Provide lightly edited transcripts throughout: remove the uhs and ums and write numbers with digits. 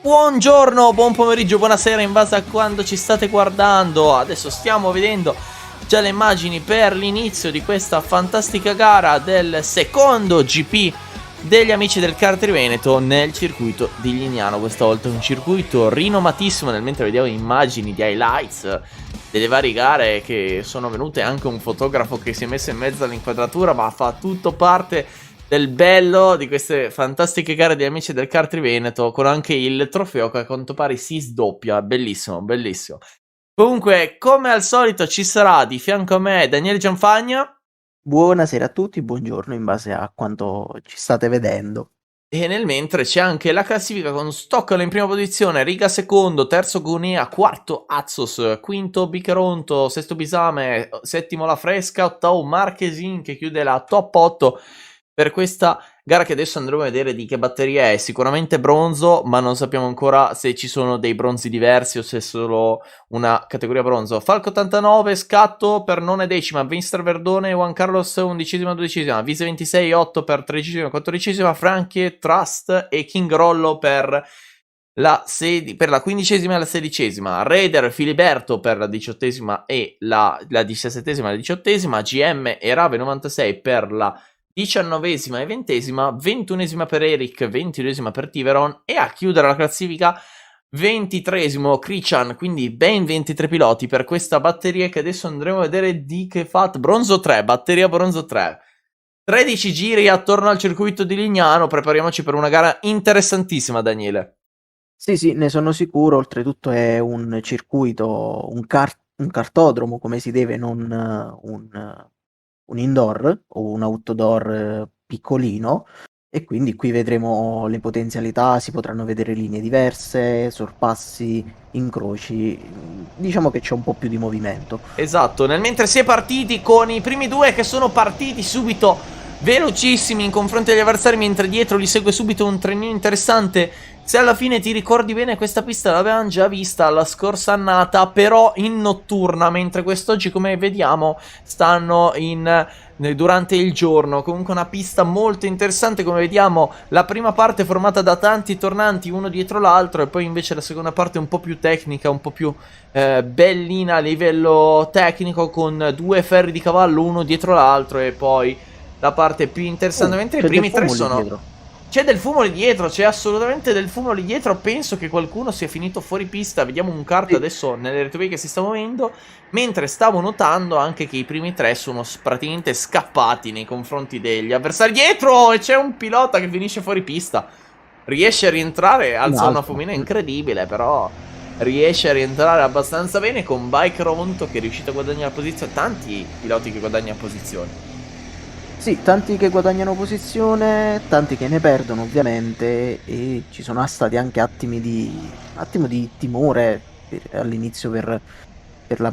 Buongiorno, buon pomeriggio, buonasera in base a quando ci state guardando. Adesso stiamo vedendo già le immagini per l'inizio di questa fantastica gara del secondo GP degli amici del kart Triveneto nel circuito di Lignano. Questa volta un circuito rinomatissimo, nel mentre vediamo immagini di highlights delle varie gare che sono venute, anche un fotografo che si è messo in mezzo all'inquadratura, ma fa tutto parte del bello di queste fantastiche gare di amici del kart Triveneto, con anche il trofeo che a quanto pare si sdoppia. Bellissimo, bellissimo. Comunque, come al solito, ci sarà di fianco a me Daniele Gianfagna. Buonasera a tutti, buongiorno in base a quanto ci state vedendo. E nel mentre c'è anche la classifica con Stoccolo in prima posizione, Riga secondo, terzo Gunea, quarto Azos, quinto Bicaronto, sesto Bisame, settimo La Fresca, ottavo Marchesin che chiude la top 8 per questa gara che adesso andremo a vedere di che batteria è. Sicuramente bronzo, ma non sappiamo ancora se ci sono dei bronzi diversi o se è solo una categoria bronzo. Falco 89, scatto per nona e decima, Vinster Verdone, Juan Carlos 11esima, 12esima, Vise 26, 8 per 13esima, 14esima, Frankie, Trust e King Rollo per la 15esima e la 16esima, Raider Filiberto per la 18esima e la 17esima e la 18esima, GM e Rave 96 per la 19esima e 20esima, 21esima per Eric, 22esima per Tiveron e a chiudere la classifica 23esimo Christian, quindi ben 23 piloti per questa batteria che adesso andremo a vedere di che fatto. Bronzo 3, batteria bronzo 3. 13 giri attorno al circuito di Lignano, prepariamoci per una gara interessantissima, Daniele. Sì, ne sono sicuro, oltretutto è un circuito, un cartodromo come si deve, non un indoor o un outdoor piccolino, e quindi qui vedremo le potenzialità, si potranno vedere linee diverse, sorpassi, incroci, diciamo che c'è un po' più di movimento. Esatto, nel mentre si è partiti con i primi due che sono partiti subito velocissimi in confronto agli avversari, mentre dietro li segue subito un trenino interessante. Se alla fine ti ricordi bene, questa pista l'avevamo già vista la scorsa annata, però in notturna, mentre quest'oggi, come vediamo, stanno durante il giorno. Comunque una pista molto interessante, come vediamo la prima parte è formata da tanti tornanti uno dietro l'altro, e poi invece la seconda parte è un po' più tecnica, un po' più bellina a livello tecnico, con due ferri di cavallo uno dietro l'altro, e poi la parte più interessante, mentre i C'è del primi tre fumo lì sono... dietro. C'è del fumo lì dietro, c'è assolutamente del fumo lì dietro. Penso che qualcuno sia finito fuori pista. Vediamo un kart Sì. adesso nelle retrovie che si sta muovendo, mentre stavo notando anche che i primi tre sono praticamente scappati nei confronti degli avversari dietro, e c'è un pilota che finisce fuori pista. Riesce a rientrare, Un alza una altro. fumina incredibile, però riesce a rientrare abbastanza bene con Bike Ronto che è riuscito a guadagnare la posizione. Tanti piloti che guadagnano posizioni. Sì, tanti che guadagnano posizione, tanti che ne perdono ovviamente, e ci sono stati anche attimo di timore all'inizio per la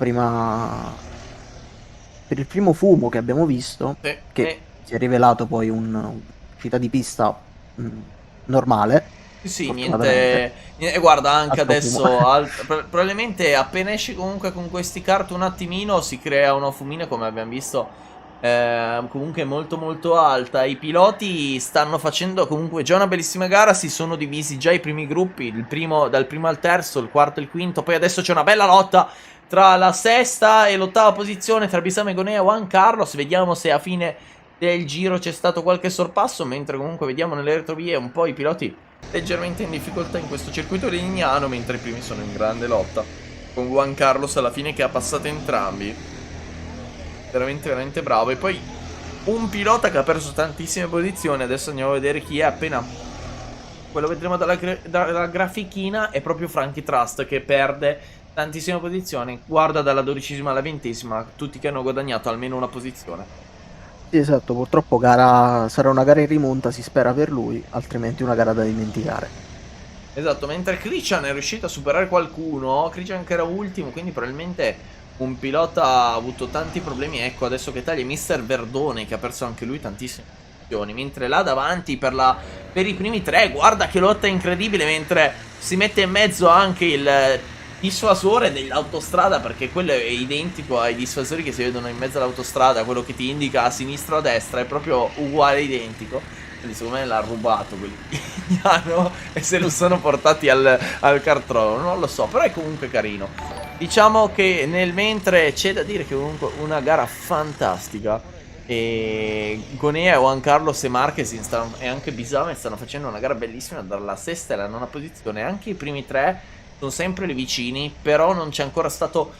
per il primo fumo che abbiamo visto, Sì, che si è rivelato poi un'uscita di pista normale, sì, fortunatamente. guarda, anche Altro fumo. adesso, probabilmente appena esci comunque con questi kart un attimino si crea una fumina, come abbiamo visto, comunque molto molto alta. I piloti stanno facendo comunque già una bellissima gara, si sono divisi già i primi gruppi, dal primo al terzo, il quarto e il quinto, poi adesso c'è una bella lotta tra la sesta e l'ottava posizione, tra Bisame Gonea e Juan Carlos. Vediamo se a fine del giro c'è stato qualche sorpasso, mentre comunque vediamo nelle retrovie un po' i piloti leggermente in difficoltà in questo circuito lignano, mentre i primi sono in grande lotta, con Juan Carlos alla fine che ha passato entrambi. Veramente veramente bravo. E poi un pilota che ha perso tantissime posizioni. Adesso andiamo a vedere chi è. Appena quello vedremo dalla grafichina, è proprio Frankie Trust che perde tantissime posizioni. Guarda, dalla 12esima alla 20esima, tutti che hanno guadagnato almeno una posizione. Sì, esatto, purtroppo sarà una gara in rimonta, si spera per lui, altrimenti una gara da dimenticare. Esatto, mentre Christian è riuscito a superare qualcuno, Christian che era ultimo, quindi probabilmente un pilota ha avuto tanti problemi. Ecco, adesso che taglia Mister Verdone, che ha perso anche lui tantissime posizioni, mentre là davanti per i primi tre, guarda che lotta incredibile, mentre si mette in mezzo anche il dissuasore dell'autostrada, perché quello è identico ai dissuasori che si vedono in mezzo all'autostrada, quello che ti indica a sinistra o a destra, è proprio uguale, identico. Quindi secondo me l'ha rubato quell'Ignano e se lo sono portati al cartrono, non lo so, però è comunque carino. Diciamo che nel mentre c'è da dire che comunque una gara fantastica e Gonea, Juan Carlos e Marquez e anche Bisame stanno facendo una gara bellissima dalla sesta e alla nona posizione. Anche i primi tre sono sempre lì vicini, però non c'è ancora stato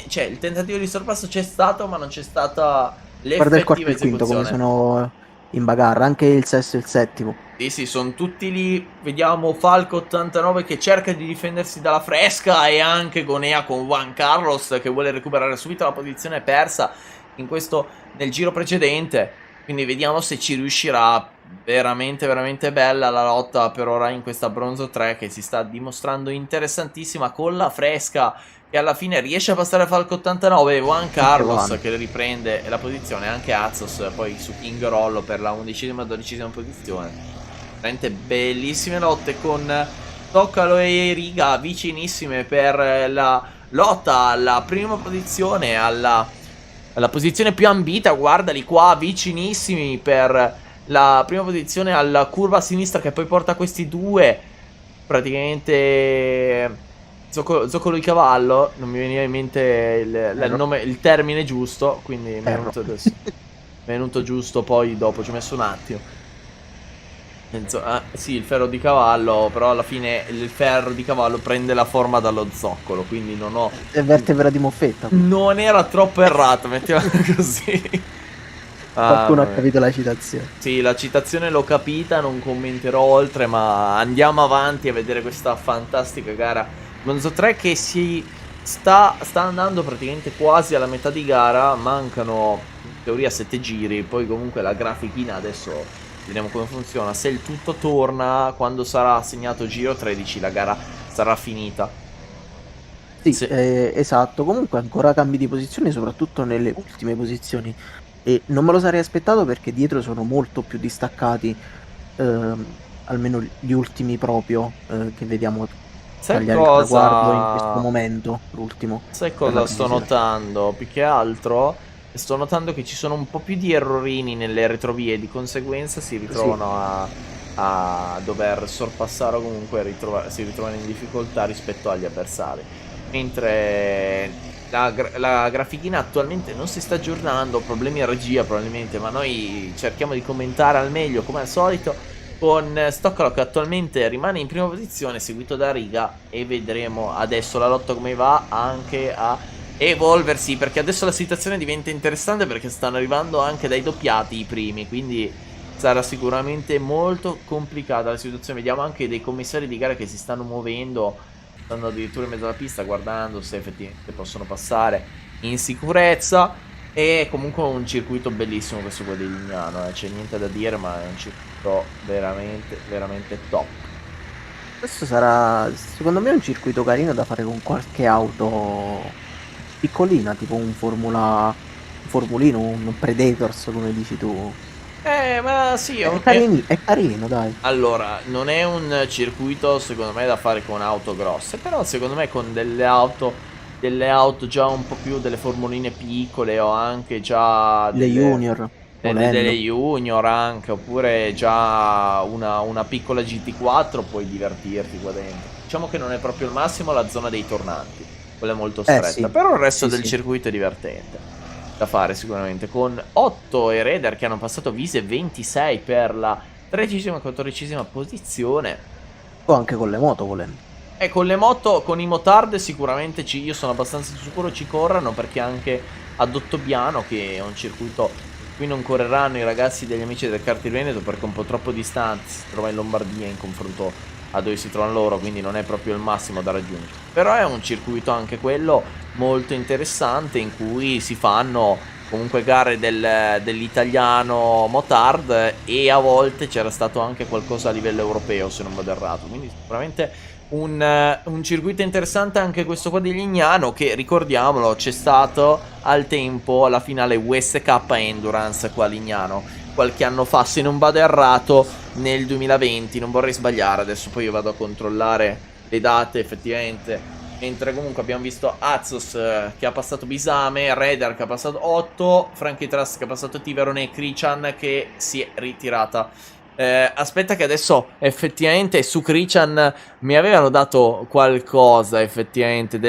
cioè il tentativo di sorpasso c'è stato, ma non c'è stata Guarda il quarto l'effettiva e il quinto come esecuzione. sono in bagarre, anche il sesto e il settimo. Sì, sì, sono tutti lì. Vediamo Falco 89 che cerca di difendersi dalla fresca e anche Gonea con Juan Carlos che vuole recuperare subito la posizione persa nel giro precedente. Quindi vediamo se ci riuscirà. Veramente, veramente bella la lotta per ora in questa Bronzo 3 che si sta dimostrando interessantissima con la fresca che alla fine riesce a passare Falco 89 e Juan Anche Carlos Juan. che riprende la posizione, anche Azos poi su King Rollo per la 11ª e 12ª posizione. Veramente bellissime lotte con Toccalo e Riga vicinissime per la lotta alla prima posizione, alla posizione più ambita. Guardali qua vicinissimi per la prima posizione alla curva a sinistra che poi porta questi due. Praticamente zoccolo di cavallo, non mi veniva in mente il nome, il termine giusto, quindi mi è Ferro. venuto adesso. Mi è venuto giusto, poi dopo ci ho messo un attimo. Sì, il ferro di cavallo, però alla fine il ferro di cavallo prende la forma dallo zoccolo, quindi non ho... È vertebra di moffetta. Non era troppo errato, mettiamola così. Qualcuno ha Vabbè. capito la citazione. Sì, la citazione l'ho capita, non commenterò oltre, ma andiamo avanti a vedere questa fantastica gara. Monzo 3 che sta andando praticamente quasi alla metà di gara, mancano in teoria 7 giri, poi comunque la grafichina adesso vediamo come funziona. Se il tutto torna, quando sarà segnato giro 13 la gara sarà finita. Sì, esatto. Comunque ancora cambi di posizione, soprattutto nelle ultime posizioni. E non me lo sarei aspettato perché dietro sono molto più distaccati, almeno gli ultimi proprio, che vediamo Sai tagliare il traguardo in questo cosa? momento, l'ultimo. Sai Per la cosa sto precisione. notando? Più che altro sto notando che ci sono un po' più di errorini nelle retrovie, di conseguenza si Sì, ritrovano a dover sorpassare o comunque si ritrovano in difficoltà rispetto agli avversari. Mentre la grafichina attualmente non si sta aggiornando, problemi a regia probabilmente, ma noi cerchiamo di commentare al meglio come al solito con Stoccolo che attualmente rimane in prima posizione seguito da Riga e vedremo adesso la lotta come va anche a evolversi, perché adesso la situazione diventa interessante perché stanno arrivando anche dai doppiati i primi, quindi sarà sicuramente molto complicata la situazione. Vediamo anche dei commissari di gara che si stanno muovendo, stanno addirittura in mezzo alla pista guardando se effettivamente possono passare in sicurezza. E comunque un circuito bellissimo questo qua di Lignano, c'è niente da dire, ma è un circuito veramente, veramente top. questo sarà, secondo me, un circuito carino da fare con qualche auto piccolina, tipo un Formulino, un Predators, come dici tu. Ma sì, È carino, dai. allora, non è un circuito secondo me da fare con auto grosse, però secondo me con delle auto già un po' più delle formuline piccole o anche già Le Junior, delle volendo. Junior anche, oppure già una piccola GT4 puoi divertirti qua dentro. Diciamo che non è proprio il massimo la zona dei tornanti, quella è molto stretta, Sì, però il resto sì, del sì. circuito è divertente da fare sicuramente, con 8 e Raider che hanno passato Vise 26 per la 13ª e 14ª posizione. O anche con le moto, volendo. E con le moto, con i motard sicuramente io sono abbastanza sicuro ci corrano, perché anche ad Ottobiano, che è un circuito qui non correranno i ragazzi degli amici del Karting Veneto perché è un po' troppo distante, si trova in Lombardia in confronto a dove si trovano loro, quindi non è proprio il massimo da raggiungere. Però è un circuito anche quello molto interessante in cui si fanno comunque gare dell'italiano motard e a volte c'era stato anche qualcosa a livello europeo se non vado errato, quindi sicuramente un circuito interessante anche questo qua di Lignano, che ricordiamolo c'è stato al tempo alla finale USK Endurance qua a Lignano qualche anno fa, se non vado errato nel 2020, non vorrei sbagliare, adesso poi io vado a controllare le date effettivamente. Mentre comunque abbiamo visto Azos che ha passato Bisame, Redar che ha passato 8, Frankie Trust che ha passato Tiveron e Krichan che si è ritirata Aspetta che adesso effettivamente su Krichan mi avevano dato qualcosa, effettivamente,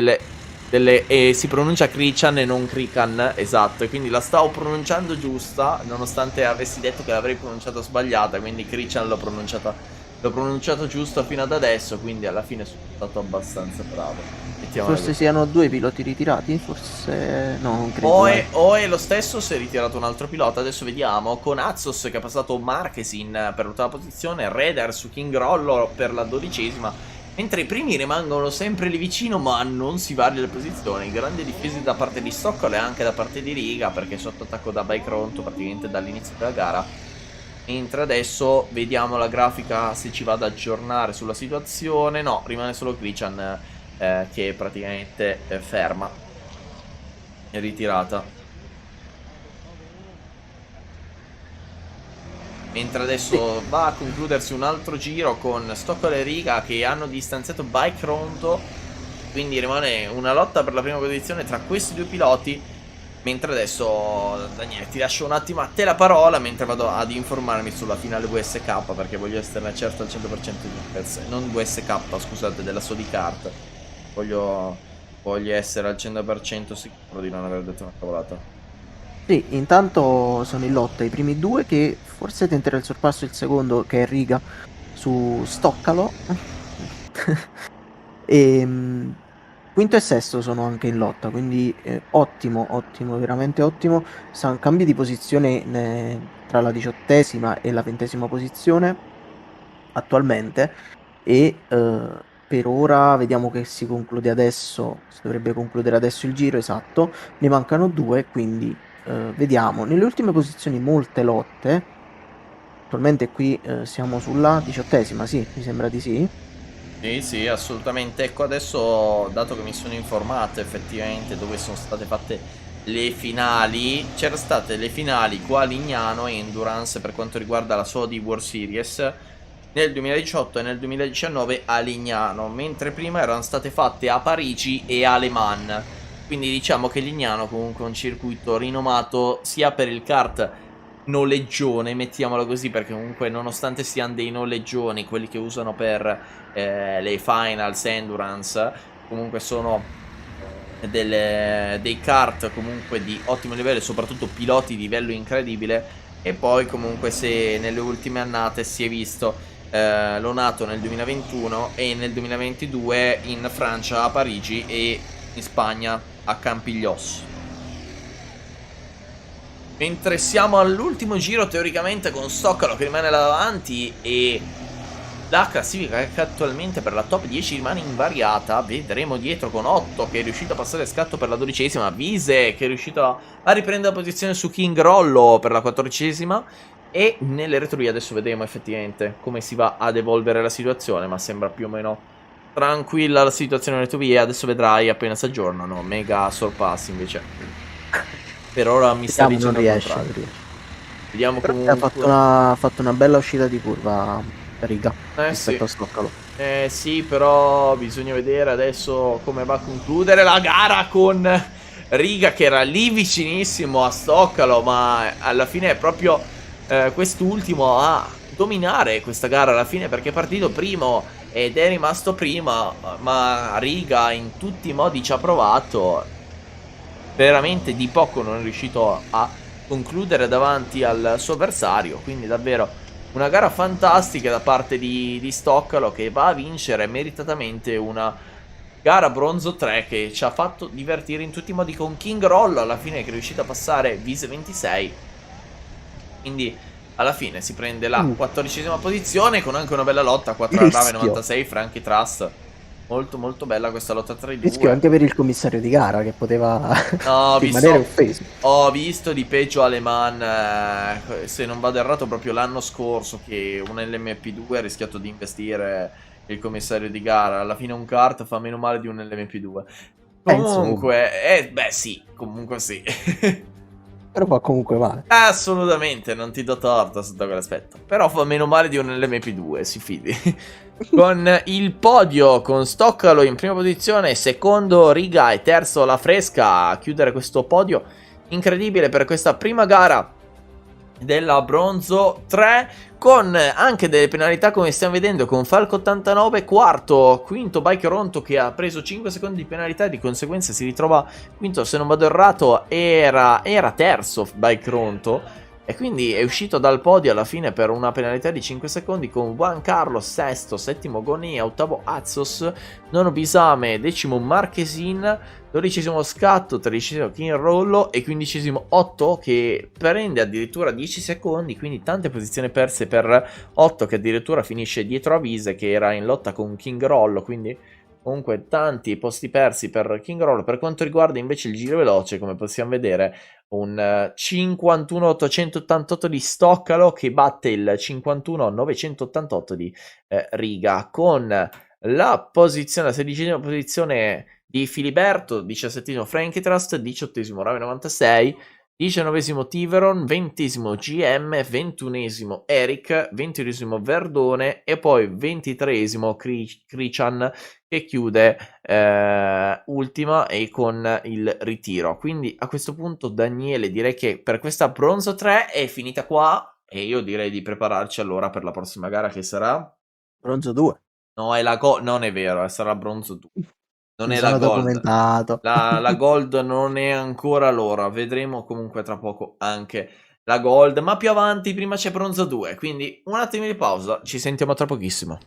si pronuncia Krichan e non Krikan, esatto, e quindi la stavo pronunciando giusta, nonostante avessi detto che l'avrei pronunciata sbagliata, quindi Krichan l'ho pronunciato giusto fino ad adesso, quindi alla fine sono stato abbastanza bravo. Mettiamola Forse così. siano 2 piloti ritirati, forse no, non credo. O è lo stesso, si è ritirato un altro pilota, adesso vediamo, con Azos che ha passato Marquezin per l'ottava posizione, Reder su King Rollo per la 12ª, mentre i primi rimangono sempre lì vicino ma non si varia le posizioni, grandi difese da parte di Stockholm e anche da parte di Riga, perché è sotto attacco da Bike praticamente dall'inizio della gara, mentre adesso vediamo la grafica se ci va ad aggiornare sulla situazione, no, rimane solo Krichan che è praticamente ferma, è ritirata. Mentre adesso va a concludersi un altro giro con Stockholm e Riga che hanno distanziato Bike Ronto, quindi rimane una lotta per la prima posizione tra questi due piloti. Mentre adesso, Daniele, ti lascio un attimo a te la parola mentre vado ad informarmi sulla finale VSK, perché voglio esserne certo al 100% non VSK, scusate, della Sodicart. Voglio essere al 100% sicuro di non aver detto una cavolata. Sì, intanto sono in lotta i primi due, che forse tenterà il sorpasso il secondo, che è Riga, su Stoccalo. E quinto e sesto sono anche in lotta, quindi ottimo, veramente ottimo. Cambi di posizione tra la 18ª e la 20ª posizione attualmente, e per ora vediamo che si conclude adesso, si dovrebbe concludere adesso il giro, esatto. Ne mancano 2, quindi vediamo. Nelle ultime posizioni molte lotte. Attualmente qui siamo sulla 18ª, sì, mi sembra di sì. Sì, sì, assolutamente. Ecco, adesso, dato che mi sono informato effettivamente dove sono state fatte le finali, c'erano state le finali qua a Lignano e Endurance per quanto riguarda la Sodi World Series nel 2018 e nel 2019 a Lignano, mentre prima erano state fatte a Parigi e a Le Mans. Quindi diciamo che Lignano comunque è un circuito rinomato sia per il kart noleggione, mettiamolo così, perché comunque nonostante siano dei noleggioni, quelli che usano per le finals endurance, comunque sono dei kart comunque di ottimo livello e soprattutto piloti di livello incredibile. E poi comunque se nelle ultime annate si è visto Lonato nel 2021 e nel 2022 in Francia a Parigi e in Spagna a Campillos. Mentre siamo all'ultimo giro teoricamente con Stoccolo che rimane là davanti e la classifica che attualmente per la top 10 rimane invariata. Vedremo dietro con 8 che è riuscito a passare il scatto per la 12ª, Vise che è riuscito a riprendere la posizione su King Rollo per la 14ª, e nelle retrovie adesso vedremo effettivamente come si va ad evolvere la situazione, ma sembra più o meno tranquilla la situazione nelle retrovie. Adesso vedrai appena si aggiornano, mega sorpassi invece. Per ora mi sta Vediamo, non dicendo il riesce, contrario. non riesce. Vediamo Però ha comunque. fatto una bella uscita di curva Riga Sì. rispetto a Stoccalo. Sì, però bisogna vedere adesso come va a concludere la gara con Riga che era lì vicinissimo a Stoccalo, ma alla fine è proprio quest'ultimo a dominare questa gara alla fine, perché è partito primo ed è rimasto prima, ma Riga in tutti i modi ci ha provato. Veramente di poco non è riuscito a concludere davanti al suo avversario, quindi davvero una gara fantastica da parte di Stoccalo, che va a vincere meritatamente una gara bronzo 3 che ci ha fatto divertire in tutti i modi, con King Roll alla fine che è riuscito a passare Vise 26. Quindi alla fine si prende la 14ª posizione con anche una bella lotta 4 a Rave Rischio. 96 Frankie Truss. Molto molto bella questa lotta tra i Rischio due. anche per il commissario di gara, che poteva No, rimanere offeso. ho visto di peggio Aleman, se non vado errato proprio l'anno scorso, che un LMP2 ha rischiato di investire il commissario di gara. Alla fine un kart fa meno male di un LMP2. Insomma, Comunque, beh sì, comunque sì. però fa comunque male. Assolutamente, non ti do torto sotto quell'aspetto. Però fa meno male di un LMP2, si fidi. Con il podio, con Stoccalo in prima posizione, secondo Riga e terzo La Fresca a chiudere questo podio incredibile per questa prima gara della bronzo 3, con anche delle penalità come stiamo vedendo, con Falco 89 quarto, quinto Bikeronto che ha preso 5 secondi di penalità e di conseguenza si ritrova quinto, se non vado errato era terzo Bikeronto, e quindi è uscito dal podio alla fine per una penalità di 5 secondi, con Juan Carlos sesto, settimo Goni, ottavo Azos, nono Bisame, decimo Marchesin, dodicesimo Scatto, tredicesimo King Rollo e quindicesimo Otto che prende addirittura 10 secondi, quindi tante posizioni perse per Otto che addirittura finisce dietro a Vise che era in lotta con King Rollo, quindi comunque tanti posti persi per King Rollo. Per quanto riguarda invece il giro veloce, come possiamo vedere, un 51.888 di Stoccalo che batte il 51.988 di Riga, con la posizione, la sedicesima posizione di Filiberto, 17esimo Frankie Trust, 18esimo Rave 96, 19esimo Tiveron, 20esimo GM, 21esimo Eric, 21esimo Verdone e poi 23esimo Crician che chiude ultima e con il ritiro. Quindi a questo punto, Daniele, direi che per questa bronzo 3 è finita qua e io direi di prepararci allora per la prossima gara che sarà Bronzo 2. no, è non è vero, sarà bronzo 2. Non Mi è la sono gold. documentato. La gold non è ancora l'ora. Vedremo comunque tra poco anche la gold. Ma più avanti, prima c'è bronzo 2. Quindi un attimo di pausa. Ci sentiamo tra pochissimo.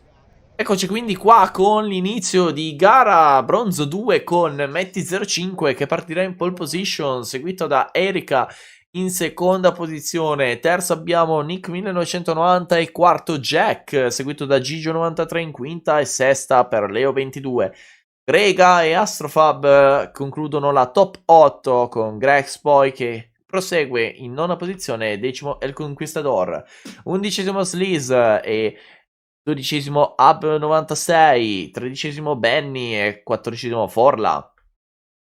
Eccoci quindi qua con l'inizio di gara bronzo 2 con Metti05 che partirà in pole position, seguito da Erika in seconda posizione. Terzo abbiamo Nick 1990 e quarto Jack, seguito da Gigio 93 in quinta e sesta per Leo 22. Grega e Astrofab concludono la top 8 con Grex poi che prosegue in nona posizione, decimo El Conquistador, undicesimo Sleaze e dodicesimo Hub 96, tredicesimo Benny e quattordicesimo Forla,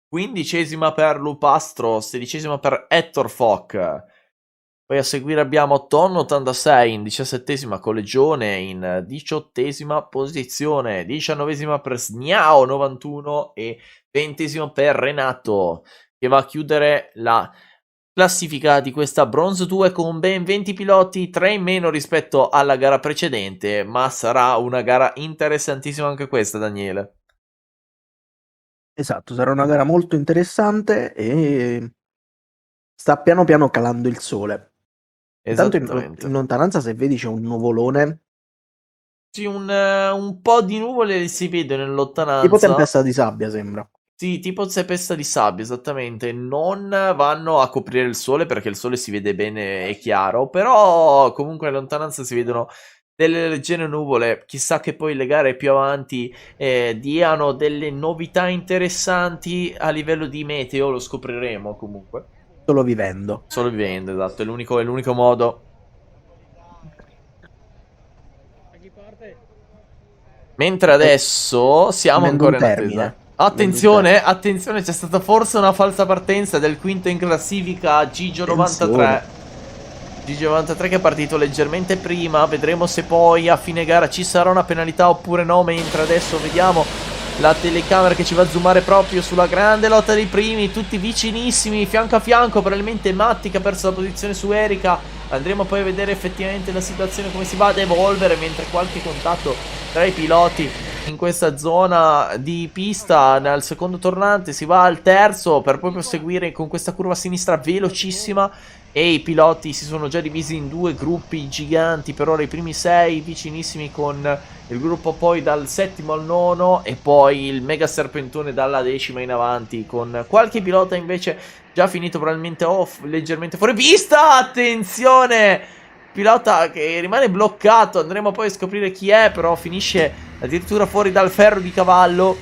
quindicesima per Lupastro, sedicesima per Hector Fock. Poi a seguire abbiamo Ton 86 in 17esima Collegione in 18esima posizione, 19esima per Sniao 91 e 20esimo per Renato, che va a chiudere la classifica di questa Bronze 2 con ben 20 piloti, 3 in meno rispetto alla gara precedente, ma sarà una gara interessantissima anche questa, Daniele. Esatto, sarà una gara molto interessante e sta piano piano calando il sole. Intanto in lontananza, se vedi, c'è un nuvolone. Sì, un po' di nuvole si vedono in lontananza. Tipo tempesta di sabbia, sembra. Sì, tipo tempesta di sabbia, esattamente. Non vanno a coprire il sole perché il sole si vede bene e chiaro, però comunque in lontananza si vedono delle leggere nuvole. Chissà che poi le gare più avanti diano delle novità interessanti a livello di meteo, lo scopriremo comunque. Solo vivendo. Solo vivendo, esatto, è l'unico modo. Mentre adesso siamo ancora in attesa. Attenzione, attenzione, c'è stata forse una falsa partenza del quinto in classifica, Gigio 93. Gigio 93 che è partito leggermente prima, vedremo se poi a fine gara ci sarà una penalità oppure no, mentre adesso vediamo la telecamera che ci va a zoomare proprio sulla grande lotta dei primi, tutti vicinissimi, fianco a fianco, probabilmente Matti che ha perso la posizione su Erika. Andremo poi a vedere effettivamente la situazione come si va ad evolvere, mentre qualche contatto tra i piloti in questa zona di pista. Nel secondo tornante si va al terzo per poi proseguire con questa curva a sinistra velocissima e i piloti si sono già divisi in due gruppi giganti. Per ora i primi 6 vicinissimi con il gruppo poi dal settimo al nono e poi il mega serpentone dalla decima in avanti, con qualche pilota invece già finito probabilmente leggermente fuori pista. Attenzione, pilota che rimane bloccato, andremo poi a scoprire chi è, però finisce addirittura fuori dal ferro di cavallo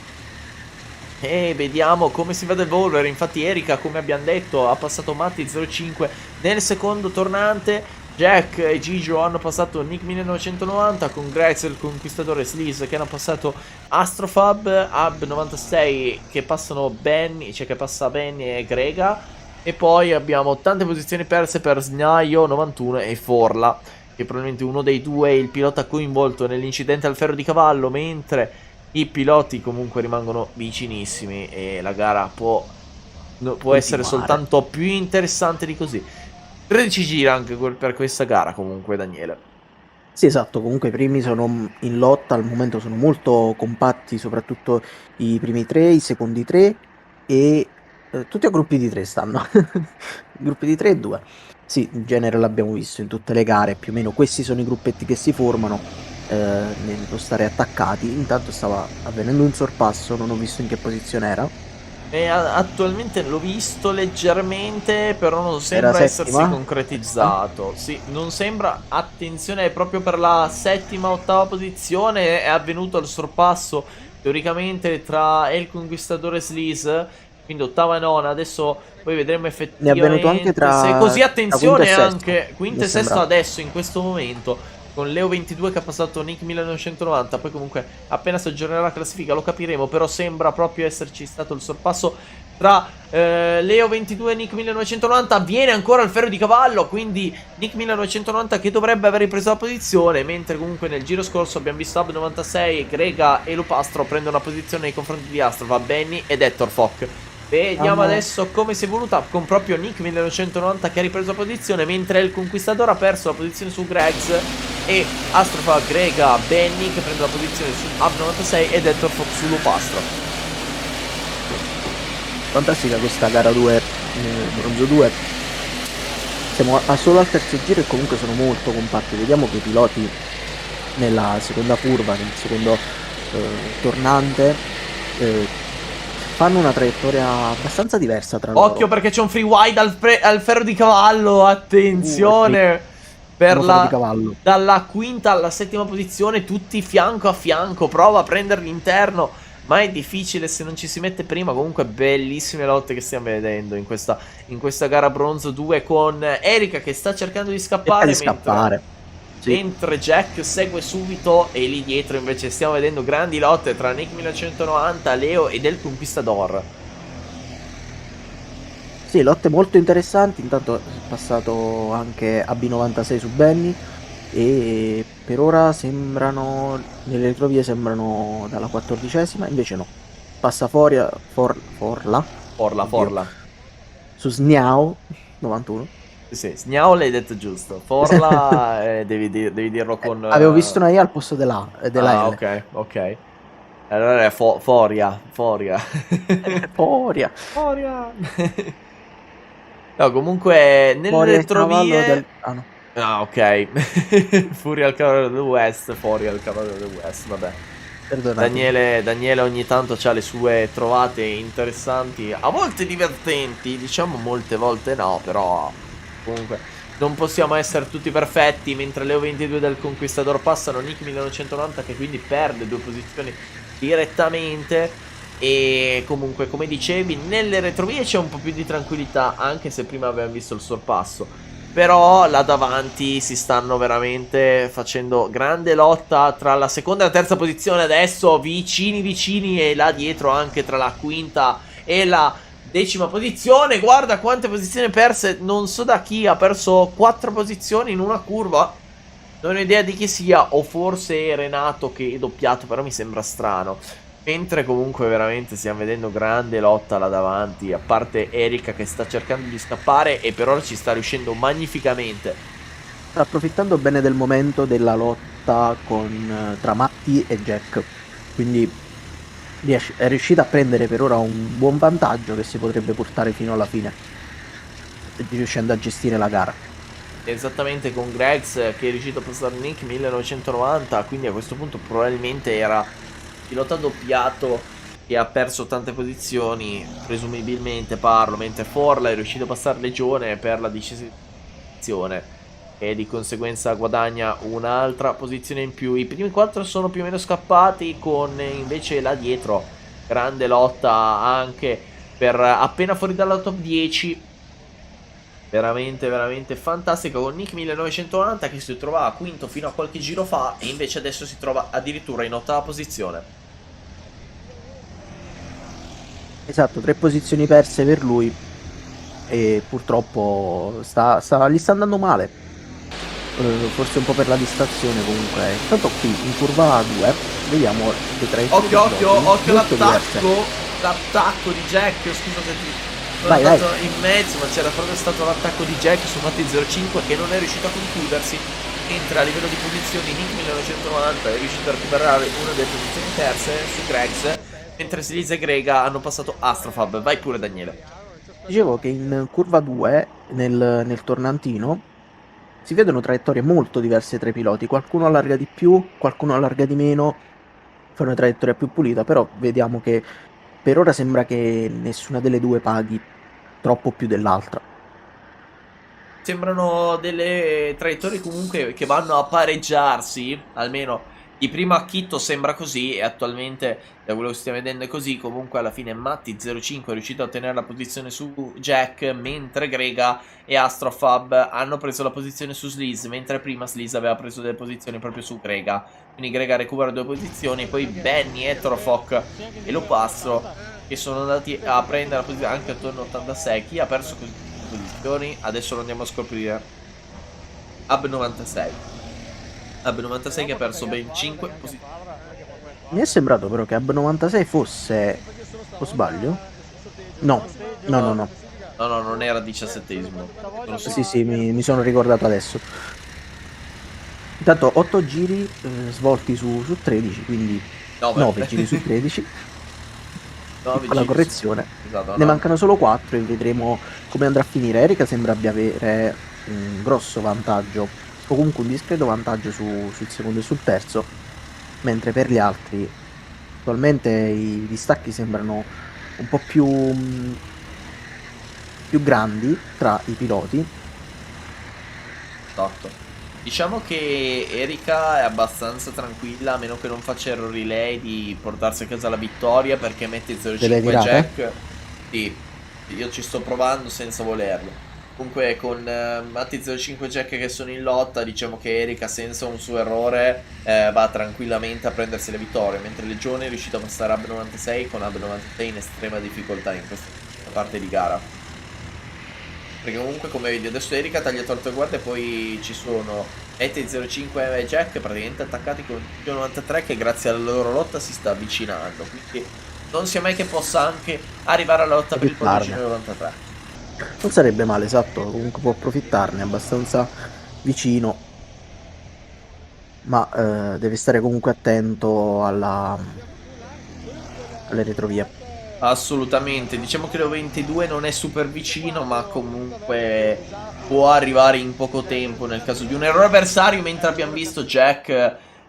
e vediamo come si va ad evolvere. Infatti Erika, come abbiamo detto, ha passato Matti 05 nel secondo tornante. Jack e Gigio hanno passato Nick 1990 con Grace il conquistadore Sleaze che hanno passato Astrofab, Hub 96 che passano Benny, cioè che passa Benny e Grega, e poi abbiamo tante posizioni perse per Snaio 91 e Forla, che probabilmente uno dei due è il pilota coinvolto nell'incidente al ferro di cavallo, mentre i piloti comunque rimangono vicinissimi e la gara può essere soltanto più interessante di così. 13 gira anche per questa gara comunque, Daniele. Sì, esatto, comunque i primi sono in lotta, al momento sono molto compatti, soprattutto i primi tre, i secondi tre e tutti a gruppi di tre stanno. Gruppi di tre e due. Sì, in genere l'abbiamo visto in tutte le gare, più o meno questi sono i gruppetti che si formano nello stare attaccati. Intanto stava avvenendo un sorpasso, non ho visto in che posizione era. Attualmente l'ho visto leggermente, però non Era sembra essersi settima, sesta. concretizzato. Sì, non sembra. Attenzione, proprio per la settima, ottava posizione è avvenuto il sorpasso teoricamente tra El Conquistador e Sleaze. Quindi ottava e nona. Adesso poi vedremo Ne è avvenuto anche effettivamente se è tra, così. tra quinto e Attenzione sesto, anche mi quinto è e sesto sembrato. adesso in questo momento. Con Leo 22 che ha passato Nick 1990. Poi comunque appena si aggiornerà la classifica lo capiremo. Però sembra proprio esserci stato il sorpasso tra Leo 22 e Nick 1990. Viene ancora il ferro di cavallo, quindi Nick 1990 che dovrebbe aver ripreso la posizione, mentre comunque nel giro scorso abbiamo visto Ab 96, Grega e Lupastro prendono una posizione nei confronti di Astrova, Benny ed Hector Fock. Vediamo Hanno- adesso come si è evoluta con proprio Nick 1990 che ha ripreso la posizione, mentre il Conquistador ha perso la posizione su Gregs e Astrofa, Grega, Benny che prende la posizione su Ab 96 ed Hector Fock su Lupastro. Fantastica questa gara 2, bronzo 2. Siamo solo al terzo giro e comunque sono molto compatti. Vediamo che i piloti nella seconda curva, nel secondo tornante, eh, fanno una traiettoria abbastanza diversa tra Occhio loro. perché c'è un free wide al ferro di cavallo. Il primo Attenzione. Per ferro di la cavallo. dalla quinta alla settima posizione, tutti fianco a fianco. Prova a prendere l'interno, ma è difficile se non ci si mette prima. Comunque bellissime lotte che stiamo vedendo in questa gara bronzo 2 con Erika che sta cercando di Cerca di scappare mentre scappare. Sì. mentre Jack segue subito e lì dietro invece stiamo vedendo grandi lotte tra Nick 1990, Leo ed El Conquistador. Sì, lotte molto interessanti. Intanto è passato anche AB96 su Benny e per ora sembrano, nelle retrovie sembrano dalla 14ª, invece no. Passa Forla, Forla, oddio, Forla. su Sniao 91. Sì, Sgnao l'hai detto giusto. Forla devi dirlo con... Avevo visto una I al posto della Ah, L. ok, ok. Allora è Foria, Foria. Foria. Foria. No, comunque nelle Foria il cavallo retrovie... del... Ah no, Ah, ok. Furia al cavallo del West, Foria al cavallo del West, vabbè. perdonatemi. Daniele ogni tanto ha le sue trovate interessanti, a volte divertenti, diciamo molte volte no, però comunque non possiamo essere tutti perfetti, mentre Leo 22 del Conquistador passano Nick 1990 che quindi perde 2 posizioni direttamente e comunque come dicevi nelle retrovie c'è un po' più di tranquillità anche se prima abbiamo visto il sorpasso. Però là davanti si stanno veramente facendo grande lotta tra la seconda e la terza posizione adesso, vicini e là dietro anche tra la quinta e la decima posizione. Guarda quante posizioni perse, non so da chi, ha perso 4 posizioni in una curva. Non ho idea di chi sia, o forse Renato che è doppiato, però mi sembra strano. Mentre comunque veramente stiamo vedendo grande lotta là davanti, a parte Erika che sta cercando di scappare e per ora ci sta riuscendo magnificamente. Sta approfittando bene del momento della lotta tra Matti e Jack. Quindi è riuscita a prendere per ora un buon vantaggio che si potrebbe portare fino alla fine, riuscendo a gestire la gara. Esattamente con Gregs che è riuscito a passare Nick 1990, quindi a questo punto probabilmente era pilota doppiato che ha perso tante posizioni, presumibilmente parlo, mentre Forla è riuscito a passare Legione per la 10ª posizione e di conseguenza guadagna un'altra posizione in più. I primi 4 sono più o meno scappati con invece là dietro grande lotta anche per appena fuori dalla top 10. Veramente, veramente fantastico con Nick 1990 che si trovava quinto fino a qualche giro fa e invece adesso si trova addirittura in ottava posizione. Esatto, 3 posizioni perse per lui e purtroppo gli sta andando male. Forse un po' per la distrazione comunque. Intanto qui in curva 2 vediamo le traiettorie Occhio, dei occhio, piloti occhio molto diverse. l'attacco di Jack, scusa se ti Sono Vai, vai. andato in mezzo, ma c'era proprio stato l'attacco di Jack su Matti 05 che non è riuscito a concludersi, mentre a livello di posizioni Nick 1990 è riuscito a recuperare una delle posizioni terze su Gregs, mentre Sliz e Grega hanno passato Astrofab. Vai pure Daniele. Dicevo che in curva 2, nel tornantino, si vedono traiettorie molto diverse tra i piloti. Qualcuno allarga di più, qualcuno allarga di meno, fa una traiettoria più pulita, però vediamo che per ora sembra che nessuna delle due paghi troppo più dell'altra. Sembrano delle traiettorie comunque che vanno a pareggiarsi, almeno di primo acchitto sembra così e attualmente da quello che stiamo vedendo è così. Comunque alla fine Matti 05 è riuscito a tenere la posizione su Jack, mentre Grega e Astrofab hanno preso la posizione su Sliz, mentre prima Sliz aveva preso delle posizioni proprio su Grega. Quindi Grega recupera 2 posizioni, poi Benny, Etrofok e Lopastro che sono andati a prendere la posizione anche attorno a 86. Chi ha perso così posizioni? Adesso lo andiamo a scoprire. Ab 96. Ab 96 che ha perso ben 5 posizioni. Mi è sembrato però che Ab 96 fosse... O sbaglio? No, no, no, No, no. no, no, non era 17esimo. Sono Sì, sicuro. sì, mi sono ricordato adesso. Intanto 8 giri svolti su 13, quindi 9. 9 giri su 13. 9 Piccola giri. correzione. Esatto, Ne no. mancano solo 4 e vedremo come andrà a finire. Erika sembra abbia avere un grosso vantaggio, o comunque un discreto vantaggio sul secondo e sul terzo, mentre per gli altri attualmente i distacchi sembrano un po' più grandi tra i piloti. Esatto. Diciamo che Erika è abbastanza tranquilla, a meno che non faccia errori lei di portarsi a casa la vittoria, perché mette Delle 0,5 tirate? Jack. Sì, io ci sto provando senza volerlo. Comunque con Matti 0,5 Jack che sono in lotta, diciamo che Erika senza un suo errore va tranquillamente a prendersi le vittorie, mentre Legione è riuscito a passare Ab 96 con Ab 96 in estrema difficoltà in questa parte di gara. Perché comunque come vedi adesso Erika ha tagliato altre guardie e poi ci sono Ete 05 e Jack praticamente attaccati con il 93 che grazie alla loro lotta si sta avvicinando. Quindi non sia mai che possa anche arrivare alla lotta per il podio Approfittarne. 93. Non sarebbe male, esatto, comunque può approfittarne, è abbastanza vicino, ma deve stare comunque attento alle retrovie. Assolutamente, diciamo che lo 22 non è super vicino, ma comunque può arrivare in poco tempo nel caso di un errore avversario, mentre abbiamo visto Jack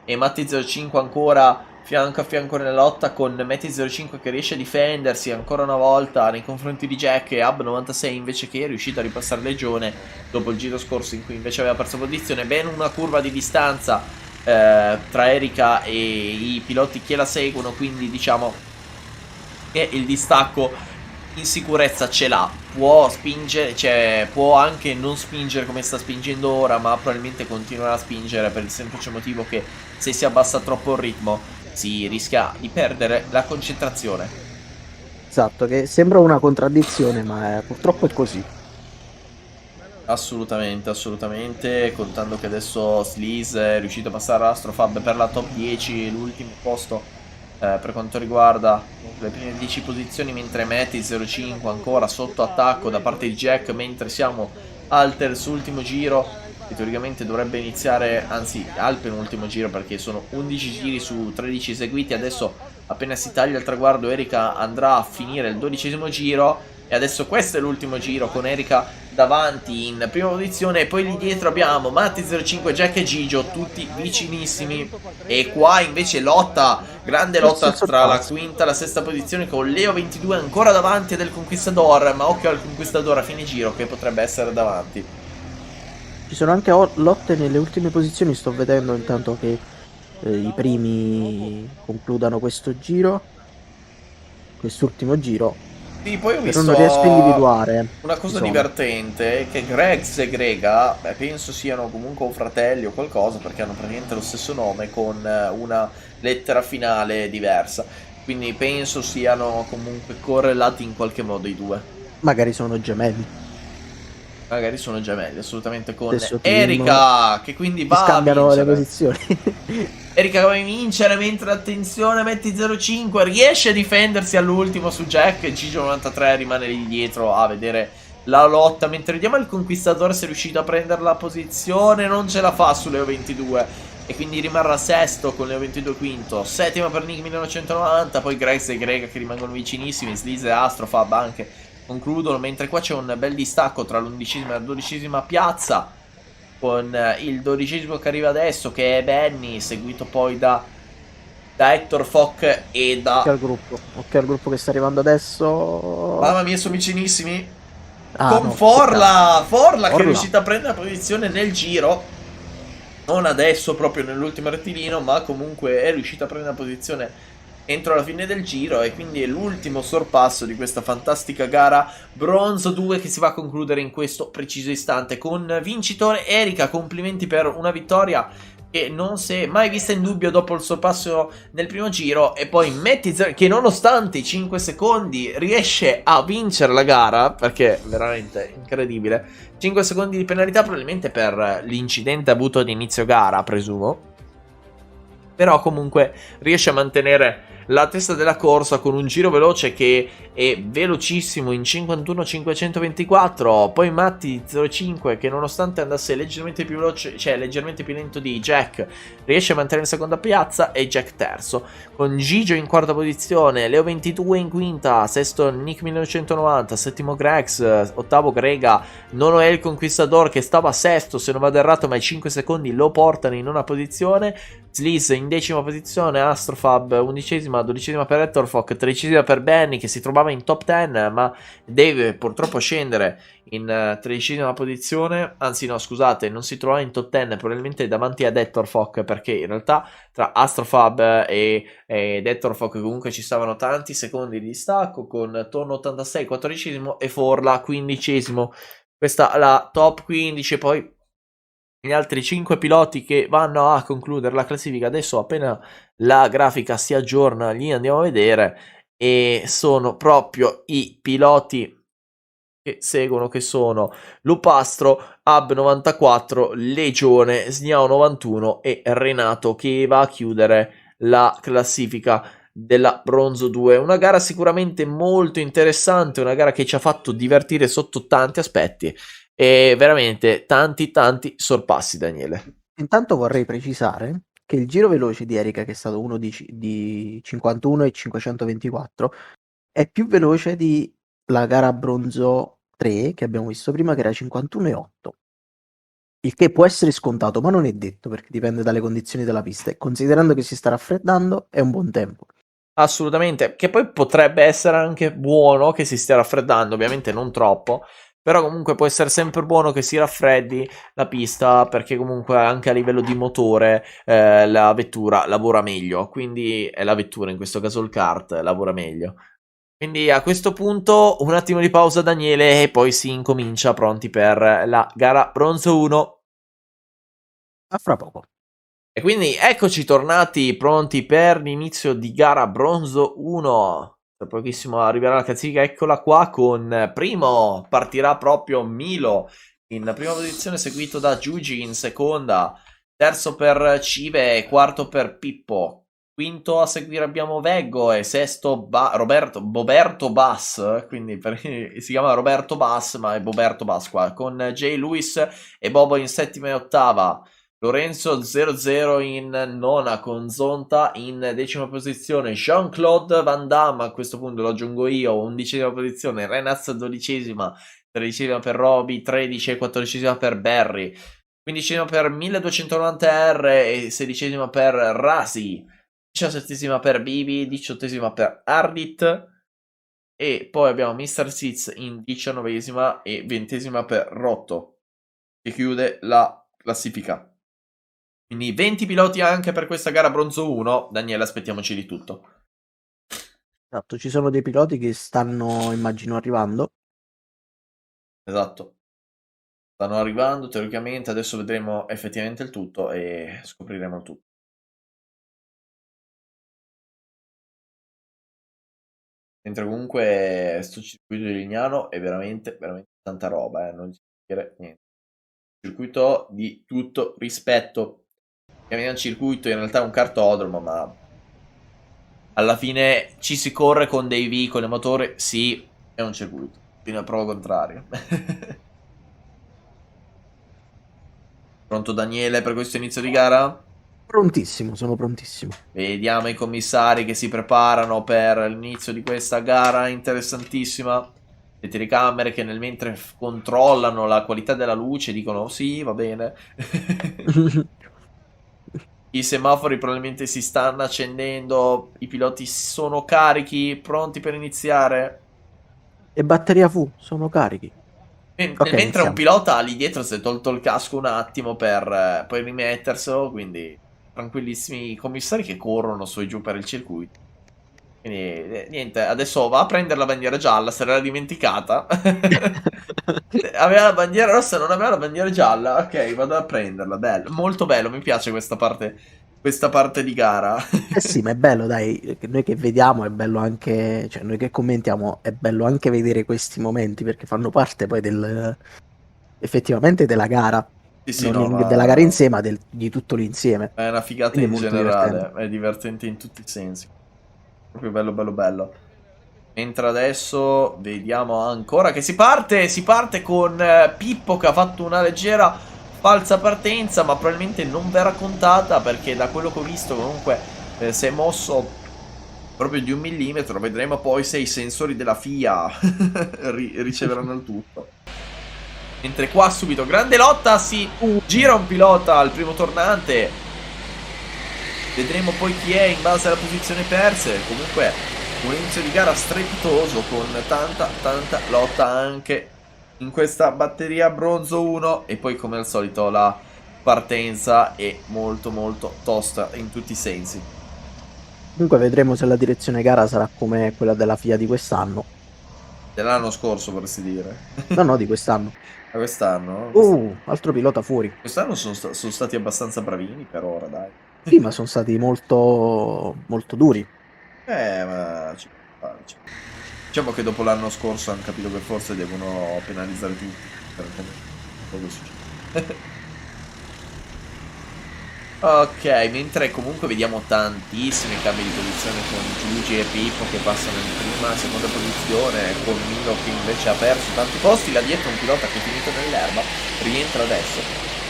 e Matti05 ancora fianco a fianco nella lotta con Matti05 che riesce a difendersi ancora una volta nei confronti di Jack e Ab96 invece che è riuscito a ripassare Legione dopo il giro scorso in cui invece aveva perso posizione, ben una curva di distanza tra Erika e i piloti che la seguono, quindi diciamo che il distacco in sicurezza ce l'ha, può spingere, cioè può anche non spingere come sta spingendo ora, ma probabilmente continuerà a spingere per il semplice motivo che se si abbassa troppo il ritmo si rischia di perdere la concentrazione. Esatto, che sembra una contraddizione, ma purtroppo è così. Assolutamente, assolutamente, contando che adesso Sliz è riuscito a passare l'Astrofab per la top 10, l'ultimo posto per quanto riguarda le prime 10 posizioni, mentre Matty 05 ancora sotto attacco da parte di Jack, mentre siamo al terzultimo giro, che teoricamente dovrebbe iniziare, anzi al penultimo giro perché sono 11 giri su 13 eseguiti, adesso appena si taglia il traguardo Erika andrà a finire il 12esimo giro e adesso questo è l'ultimo giro con Erika davanti in prima posizione e poi lì dietro abbiamo Matti 05, Jack e Gigio tutti vicinissimi e qua invece lotta, grande Forse lotta il tra la sorpasso. quinta e la sesta posizione con Leo 22 ancora davanti del Conquistador, ma occhio al Conquistador a fine giro che potrebbe essere davanti. Ci sono anche lotte nelle ultime posizioni, sto vedendo intanto che i primi concludano questo giro, quest'ultimo giro, Sì, poi ho però visto non riesco a individuare una chi cosa sono. divertente, che Gregs e Grega, penso siano comunque un fratelli o qualcosa, perché hanno praticamente lo stesso nome con una lettera finale diversa. Quindi penso siano comunque correlati in qualche modo i due. Magari sono gemelli. Magari sono gemelli, assolutamente, con Stesso team, Erika, che quindi si va a scambiano le vincere. posizioni. Erika come vincere, mentre attenzione, metti 0-5, riesce a difendersi all'ultimo su Jack, Gigio93 rimane lì dietro a vedere la lotta, mentre vediamo il conquistatore se è riuscito a prendere la posizione, non ce la fa su Leo 22 e quindi rimarrà sesto con Leo 22 quinto, settima per Nick 1990, poi Grex e Grega che rimangono vicinissimi, Sleaze e Astrofab anche concludono, mentre qua c'è un bel distacco tra l'11ª e la 12ª piazza, con il 12º che arriva adesso che è Benny, seguito poi da Hector Fock e da... Occhio al gruppo che sta arrivando adesso. Mamma mia, sono vicinissimi. Ah Con no, peccato. Forla che è Orla. riuscita a prendere la posizione nel giro. Non adesso, proprio nell'ultimo rettilineo, ma comunque è riuscita a prendere la posizione entro la fine del giro. E quindi è l'ultimo sorpasso di questa fantastica gara Bronzo 2 che si va a concludere in questo preciso istante. Con vincitore Erika, complimenti per una vittoria che non si è mai vista in dubbio dopo il sorpasso nel primo giro. E poi Mettizer che nonostante i 5 secondi riesce a vincere la gara, perché è veramente incredibile. 5 secondi di penalità probabilmente per l'incidente avuto ad inizio gara, presumo. Però comunque riesce a mantenere la testa della corsa con un giro veloce che è velocissimo in 51.524. Poi Matti 05 che nonostante andasse leggermente più veloce, cioè leggermente più lento di Jack, riesce a mantenere in seconda piazza e Jack terzo. Con Gigio in quarta posizione, Leo 22 in quinta, sesto Nick 1990, settimo Grex, ottavo Grega, nono è il Conquistador che stava sesto se non vado errato, ma i 5 secondi lo portano in nona posizione. Sleaze in decima posizione, Astrofab undicesima, dodicesima per Hectorfock, tredicesima per Benny che si trovava in top 10 ma deve purtroppo scendere in tredicesima posizione, anzi no scusate, non si trova in top 10 probabilmente davanti ad Hectorfock perché in realtà tra Astrofab ed Hectorfock comunque ci stavano tanti secondi di distacco con Tonno 86 quattordicesimo e Forla quindicesimo. Questa è la top 15, poi gli altri 5 piloti che vanno a concludere la classifica. Adesso appena la grafica si aggiorna li andiamo a vedere e sono proprio i piloti che seguono, che sono Lupastro, Ab 94, Legione, Sniao 91 e Renato che va a chiudere la classifica della Bronzo 2. Una gara sicuramente molto interessante, una gara che ci ha fatto divertire sotto tanti aspetti e veramente tanti sorpassi, Daniele. Intanto vorrei precisare che il giro veloce di Erika, che è stato uno di 51 e 524, è più veloce di la gara bronzo 3 che abbiamo visto prima, che era 51 e 8. Il che può essere scontato, ma non è detto perché dipende dalle condizioni della pista. E considerando che si sta raffreddando, è un buon tempo. Assolutamente, che poi potrebbe essere anche buono che si stia raffreddando, ovviamente non troppo, però comunque può essere sempre buono che si raffreddi la pista perché comunque anche a livello di motore la vettura lavora meglio, quindi è la vettura, in questo caso il kart, lavora meglio. Quindi a questo punto un attimo di pausa Daniele e poi si incomincia pronti per la gara Bronzo 1. A fra poco. E quindi eccoci tornati pronti per l'inizio di gara Bronzo 1. Tra pochissimo arriverà la classifica, eccola qua con primo, partirà proprio Milo in prima posizione seguito da Giugi in seconda, terzo per Cive, quarto per Pippo, quinto a seguire abbiamo Veggo e sesto Boberto Bass, quindi si chiama Roberto Bass ma è Boberto Bass qua, con Jay Lewis e Bobo in settima e ottava. Lorenzo 00 in nona con Zonta in decima posizione, Jean-Claude Van Damme a questo punto lo aggiungo io, undicesima posizione, Renaz dodicesima, tredicesima per Roby, 13 e quattordicesima per Barry, quindicesima per 1290R e sedicesima per Rasi, diciassettesima per Bibi, diciottesima per Ardit e poi abbiamo Mr. Seeds in diciannovesima e ventesima per Rotto che chiude la classifica. Quindi 20 piloti anche per questa gara Bronzo 1. Daniele, aspettiamoci di tutto. Esatto, ci sono dei piloti che stanno, immagino, arrivando. Esatto. Stanno arrivando teoricamente, adesso vedremo effettivamente il tutto e scopriremo il tutto. Mentre comunque sto circuito di Lignano è veramente tanta roba, non ci dire niente. Circuito di tutto rispetto. chiamiamo circuito, in realtà è un cartodromo, ma alla fine ci si corre con dei veicoli a motore, sì, è un circuito, fino a prova contrario. Pronto Daniele per questo inizio di gara? Prontissimo, sono prontissimo. Vediamo i commissari che si preparano per l'inizio di questa gara interessantissima. Le telecamere che nel mentre controllano la qualità della luce dicono "Oh, sì, va bene". I semafori probabilmente si stanno accendendo, i piloti sono carichi, pronti per iniziare. E batteria fu, sono carichi. Ok, Mentre un iniziamo. pilota lì dietro si è tolto il casco un attimo per poi rimetterselo, quindi tranquillissimi i commissari che corrono su e giù per il circuito. Quindi niente, adesso va a prendere la bandiera gialla, se l'era dimenticata. Aveva la bandiera rossa, non aveva la bandiera gialla. Ok, vado a prenderla, bello, molto bello, mi piace questa parte di gara. Eh sì, ma è bello, dai, noi che vediamo è bello anche, cioè noi che commentiamo è bello anche vedere questi momenti perché fanno parte poi effettivamente della gara, Sì, sì, non no, della gara in ma sé, ma di tutto l'insieme. è una figata Quindi è in molto divertente. generale, è divertente in tutti i sensi. Proprio bello, bello, bello. Mentre adesso vediamo ancora che si parte con Pippo che ha fatto una leggera falsa partenza, ma probabilmente non verrà contata perché da quello che ho visto comunque si è mosso proprio di 1 millimetro. Vedremo poi se i sensori della FIA riceveranno il tutto. Mentre qua subito grande lotta, si gira un pilota al primo tornante. Vedremo poi chi è in base alla posizione perse. Comunque un inizio di gara strepitoso con tanta lotta anche in questa batteria bronzo 1. E poi come al solito la partenza è molto tosta in tutti i sensi. Comunque vedremo se la direzione gara sarà come quella della FIA di quest'anno. Dell'anno scorso vorresti dire. No, no, di quest'anno. Ma quest'anno? Altro pilota fuori. Quest'anno sono stati abbastanza bravini per ora, dai. Sì, ma sono stati molto duri. Ma diciamo che dopo l'anno scorso hanno capito che forse devono penalizzare tutti. Per quello che succede. Ok, mentre comunque vediamo tantissimi cambi di posizione con Giugi e Pippo che passano in prima e seconda posizione, con Milo che invece ha perso tanti posti, là dietro un pilota che è finito nell'erba, rientra adesso,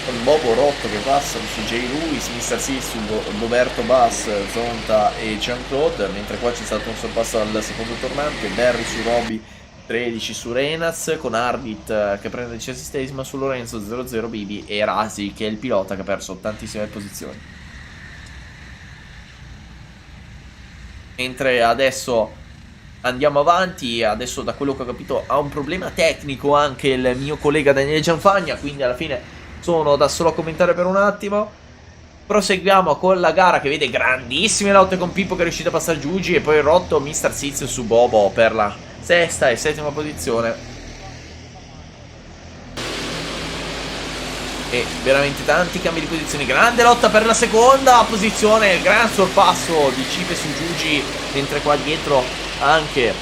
con Bobo Rotto che passano su J. Lewis, Mr. C su Roberto Bass, Zonta e Jean-Claude, mentre qua c'è stato un sorpasso al secondo tornante, Barry su Roby 13 su Renaz, con Ardit che prende il 17esimo su Lorenzo 00 Bibi e Rasi che è il pilota che ha perso tantissime posizioni. Mentre adesso andiamo avanti, adesso da quello che ho capito ha un problema tecnico anche il mio collega Daniele Gianfagna, quindi alla fine sono da solo a commentare per un attimo. Proseguiamo con la gara che vede grandissime lotte con Pippo che è riuscito a passare Giugi e poi rotto Mr. Sizio su Bobo per la sesta e settima posizione. E veramente tanti cambi di posizione. Grande lotta per la seconda posizione. Gran sorpasso di Cipe su Giugi. Mentre qua dietro anche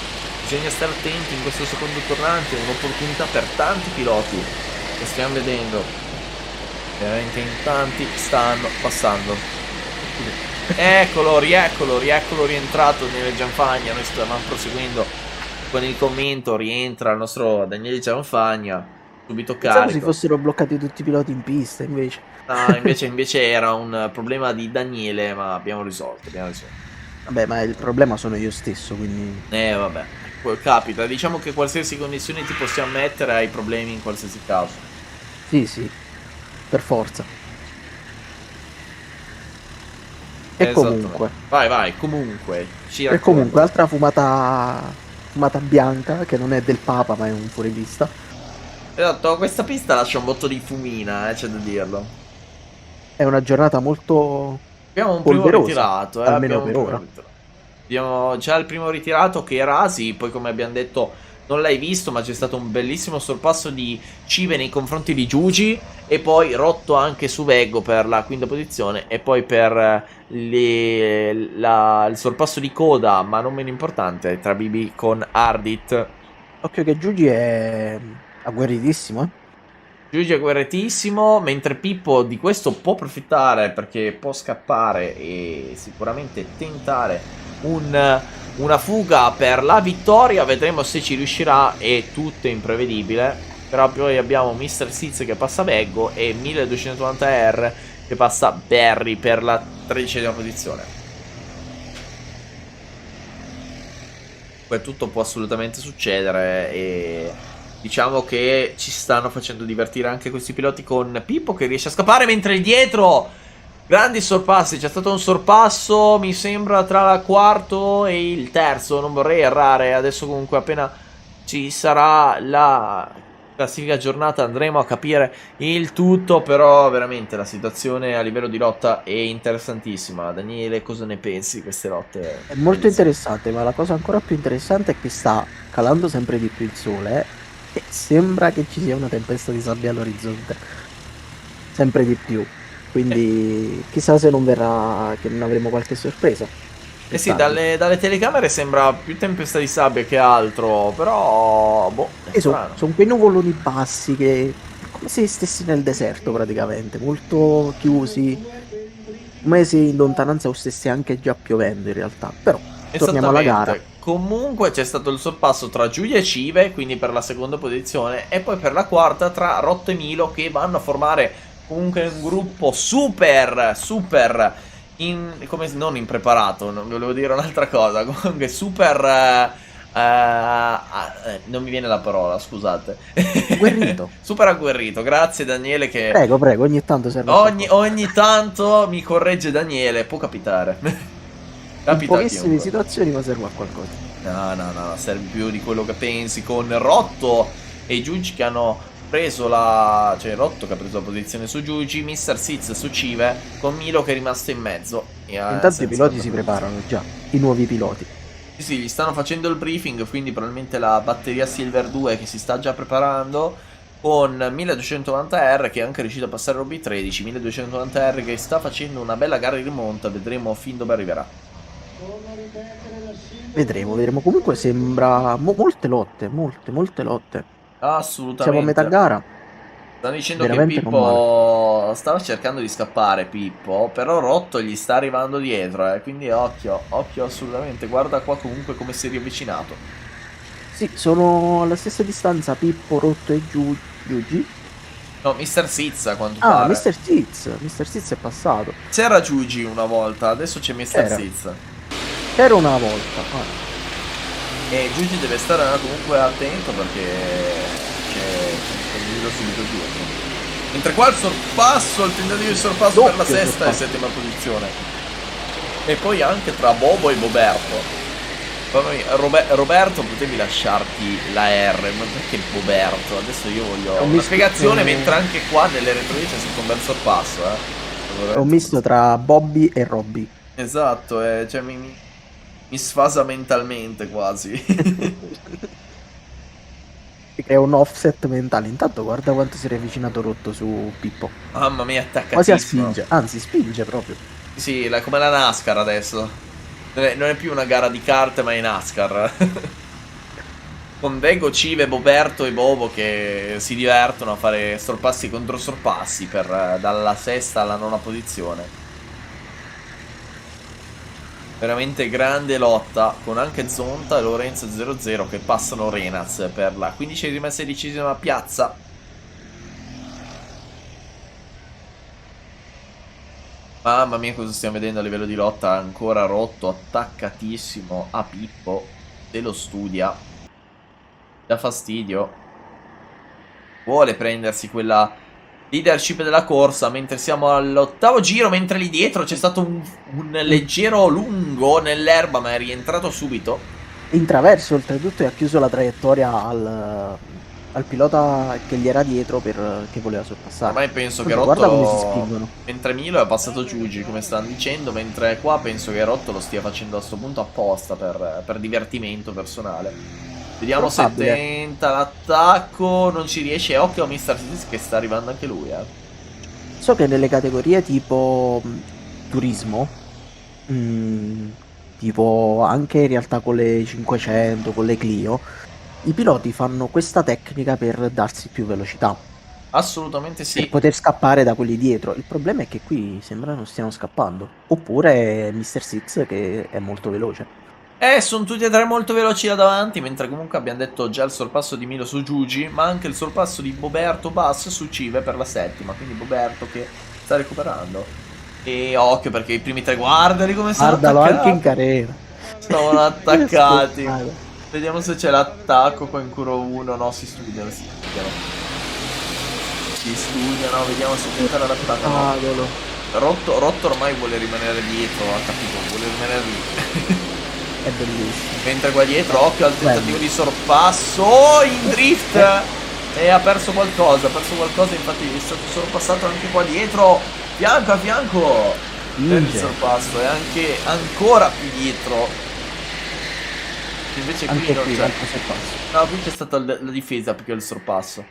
bisogna stare attenti in questo secondo tornante. Un'opportunità per tanti piloti che stiamo vedendo. Veramente in tanti stanno passando. Eccolo rientrato nelle Gianfagna. Noi stavamo proseguendo con il commento, rientra il nostro Daniele Gianfagna, subito Pensavo si carico. fossero bloccati tutti i piloti in pista, invece. No, invece era un problema di Daniele, ma abbiamo risolto. Vabbè, ma il problema sono io stesso, quindi... Vabbè, capita. Diciamo che qualsiasi connessione ti possiamo mettere hai problemi in qualsiasi caso. Sì, per forza. E comunque... Vai, comunque, ci E racconti. comunque, altra fumata bianca, che non è del Papa, ma è un fuoripista. Esatto, questa pista lascia un botto di fumina, c'è da dirlo. È una giornata molto Abbiamo un primo polverosa, ritirato, almeno abbiamo un per primo ora. ritirato. Abbiamo già il primo ritirato che è Rasi, poi come abbiamo detto non l'hai visto, ma c'è stato un bellissimo sorpasso di Cive nei confronti di Giugi e poi rotto anche su Veggo per la quinta posizione e poi per il sorpasso di coda, ma non meno importante, tra Bibi con Ardit. Occhio che Giugi è agguerritissimo, eh. Giugi è guerretissimo, mentre Pippo di questo può approfittare perché può scappare e sicuramente tentare una fuga per la vittoria. Vedremo se ci riuscirà, è tutto imprevedibile. Però poi abbiamo Mr. Siz che passa Veggo e 1290R che passa Barry per la 13ª posizione. Poi tutto può assolutamente succedere e diciamo che ci stanno facendo divertire anche questi piloti con Pippo che riesce a scappare, mentre dietro grandi sorpassi. C'è stato un sorpasso, mi sembra, tra il quarto e il terzo, non vorrei errare. Adesso comunque appena ci sarà la classifica aggiornata andremo a capire il tutto. Però veramente la situazione a livello di lotta è interessantissima. Daniele, cosa ne pensi di queste lotte? È molto interessante, ma la cosa ancora più interessante è che sta calando sempre di più il sole e sembra che ci sia una tempesta di sabbia all'orizzonte. Sempre di più. Quindi chissà se non verrà, che non avremo qualche sorpresa. Eh sì, dalle telecamere sembra più tempesta di sabbia che altro, però boh, è E sono strano. quei nuvoloni bassi che è come se stessi nel deserto praticamente, molto chiusi, come se in lontananza stesse anche già piovendo in realtà. Però torniamo alla gara. Comunque c'è stato il sorpasso tra Giulia e Cive, quindi per la seconda posizione, e poi per la quarta tra Rotto e Milo, che vanno a formare comunque un gruppo super come non impreparato, non volevo dire un'altra cosa, comunque super non mi viene la parola, scusate. Agguerrito. Super agguerrito, grazie Daniele che Prego, ogni tanto serve ogni tanto mi corregge Daniele, può capitare. in Capita a pochissime chiunque. situazioni, ma serve a qualcosa. No, serve più di quello che pensi, con Rotto e Giugi che hanno preso la... cioè Rotto che ha preso la posizione su Giugi, Mr. Siz su Cive, con Milo che è rimasto in mezzo. Intanto i piloti si preparano già, i nuovi piloti. Sì, gli stanno facendo il briefing, quindi probabilmente la batteria Silver 2 che si sta già preparando, con 1290R che è anche riuscito a passare Roby 13, 1290R che sta facendo una bella gara di rimonta, vedremo fin dove arriverà. Vedremo. Comunque sembra molte lotte, molte lotte. Assolutamente. Siamo a metà gara. Stanno dicendo veramente che non male. Pippo stava cercando di scappare, Pippo, però Rotto gli sta arrivando dietro, quindi occhio assolutamente. Guarda qua comunque come si è riavvicinato. Sì, sono alla stessa distanza Pippo, Rotto e Giugi. No, Mr. Siz a quanto pare. Mr. Siz è passato. C'era Giugi una volta, adesso c'è Mr. Siz. C'era una volta. E Giugi deve stare comunque attento perché c'è Milo subito dietro. Mentre qua il tentativo di sorpasso per la sesta e settima posizione. E poi anche tra Bobo e Boberto. Roberto, potevi lasciarti la R, ma perché Boberto? Adesso io voglio una spiegazione, mentre anche qua nelle retrovie c'è stato un bel sorpasso, È un misto tra Bobby e Robby. Esatto, cioè mi sfasa mentalmente quasi. Si crea un offset mentale. Intanto guarda quanto si è avvicinato Rotto su Pippo. Mamma mia, attaccatissimo. Quasi a spinge, anzi spinge proprio. Sì, come la NASCAR adesso. Non è più una gara di kart, ma è NASCAR. Con Vego, Cive, Boberto e Bobo che si divertono a fare sorpassi contro sorpassi dalla sesta alla nona posizione. Veramente grande lotta, con anche Zonta e Lorenzo 00 che passano Renaz per la 15ª e 16ª piazza. Mamma mia, cosa stiamo vedendo a livello di lotta. Ancora Rotto, attaccatissimo a Pippo. Se lo studia. Dà fastidio. Vuole prendersi quella leadership della corsa, mentre siamo all'8º giro, mentre lì dietro c'è stato un leggero lungo nell'erba, ma è rientrato subito. Intraverso oltretutto e ha chiuso la traiettoria al pilota che gli era dietro che voleva sorpassare. Ormai penso che Rotto... Guarda come si spingono. Mentre Milo è passato Giugi, come stanno dicendo, mentre qua penso che Rotto lo stia facendo a sto punto apposta per divertimento personale. Vediamo se tenta l'attacco, non ci riesce. Occhio a Mr. Siz che sta arrivando anche lui. So che nelle categorie tipo turismo, tipo anche in realtà con le 500, con le Clio, i piloti fanno questa tecnica per darsi più velocità. Assolutamente per sì. poter scappare da quelli dietro. Il problema è che qui sembra non stiano scappando. Oppure Mr. Six che è molto veloce. Sono tutti e tre molto veloci da davanti, mentre comunque abbiamo detto già il sorpasso di Milo su Giugi, ma anche il sorpasso di Boberto Bass su Cive per la settima, quindi Boberto che sta recuperando. E occhio perché i primi tre, guardali come sono Guardalo anche in attaccati. carriera. Stavano Che attaccati. spettacolo. Vediamo se c'è l'attacco qua in Curo 1. No, si studiano, si studiano. Si studiano, vediamo se tenterà l'attacco. No. Spettacolo. Rotto ormai vuole rimanere dietro, ha capito, vuole rimanere lì. È bellissimo. Mentre qua dietro, occhio al tentativo Bello. di sorpasso, in drift, e ha perso qualcosa, infatti è stato sorpassato anche qua dietro, fianco a fianco, per il Vince. sorpasso, e anche ancora più dietro, invece qui Anche non qui c'è, l'altro sorpasso. no, qui c'è stata la difesa più che il sorpasso,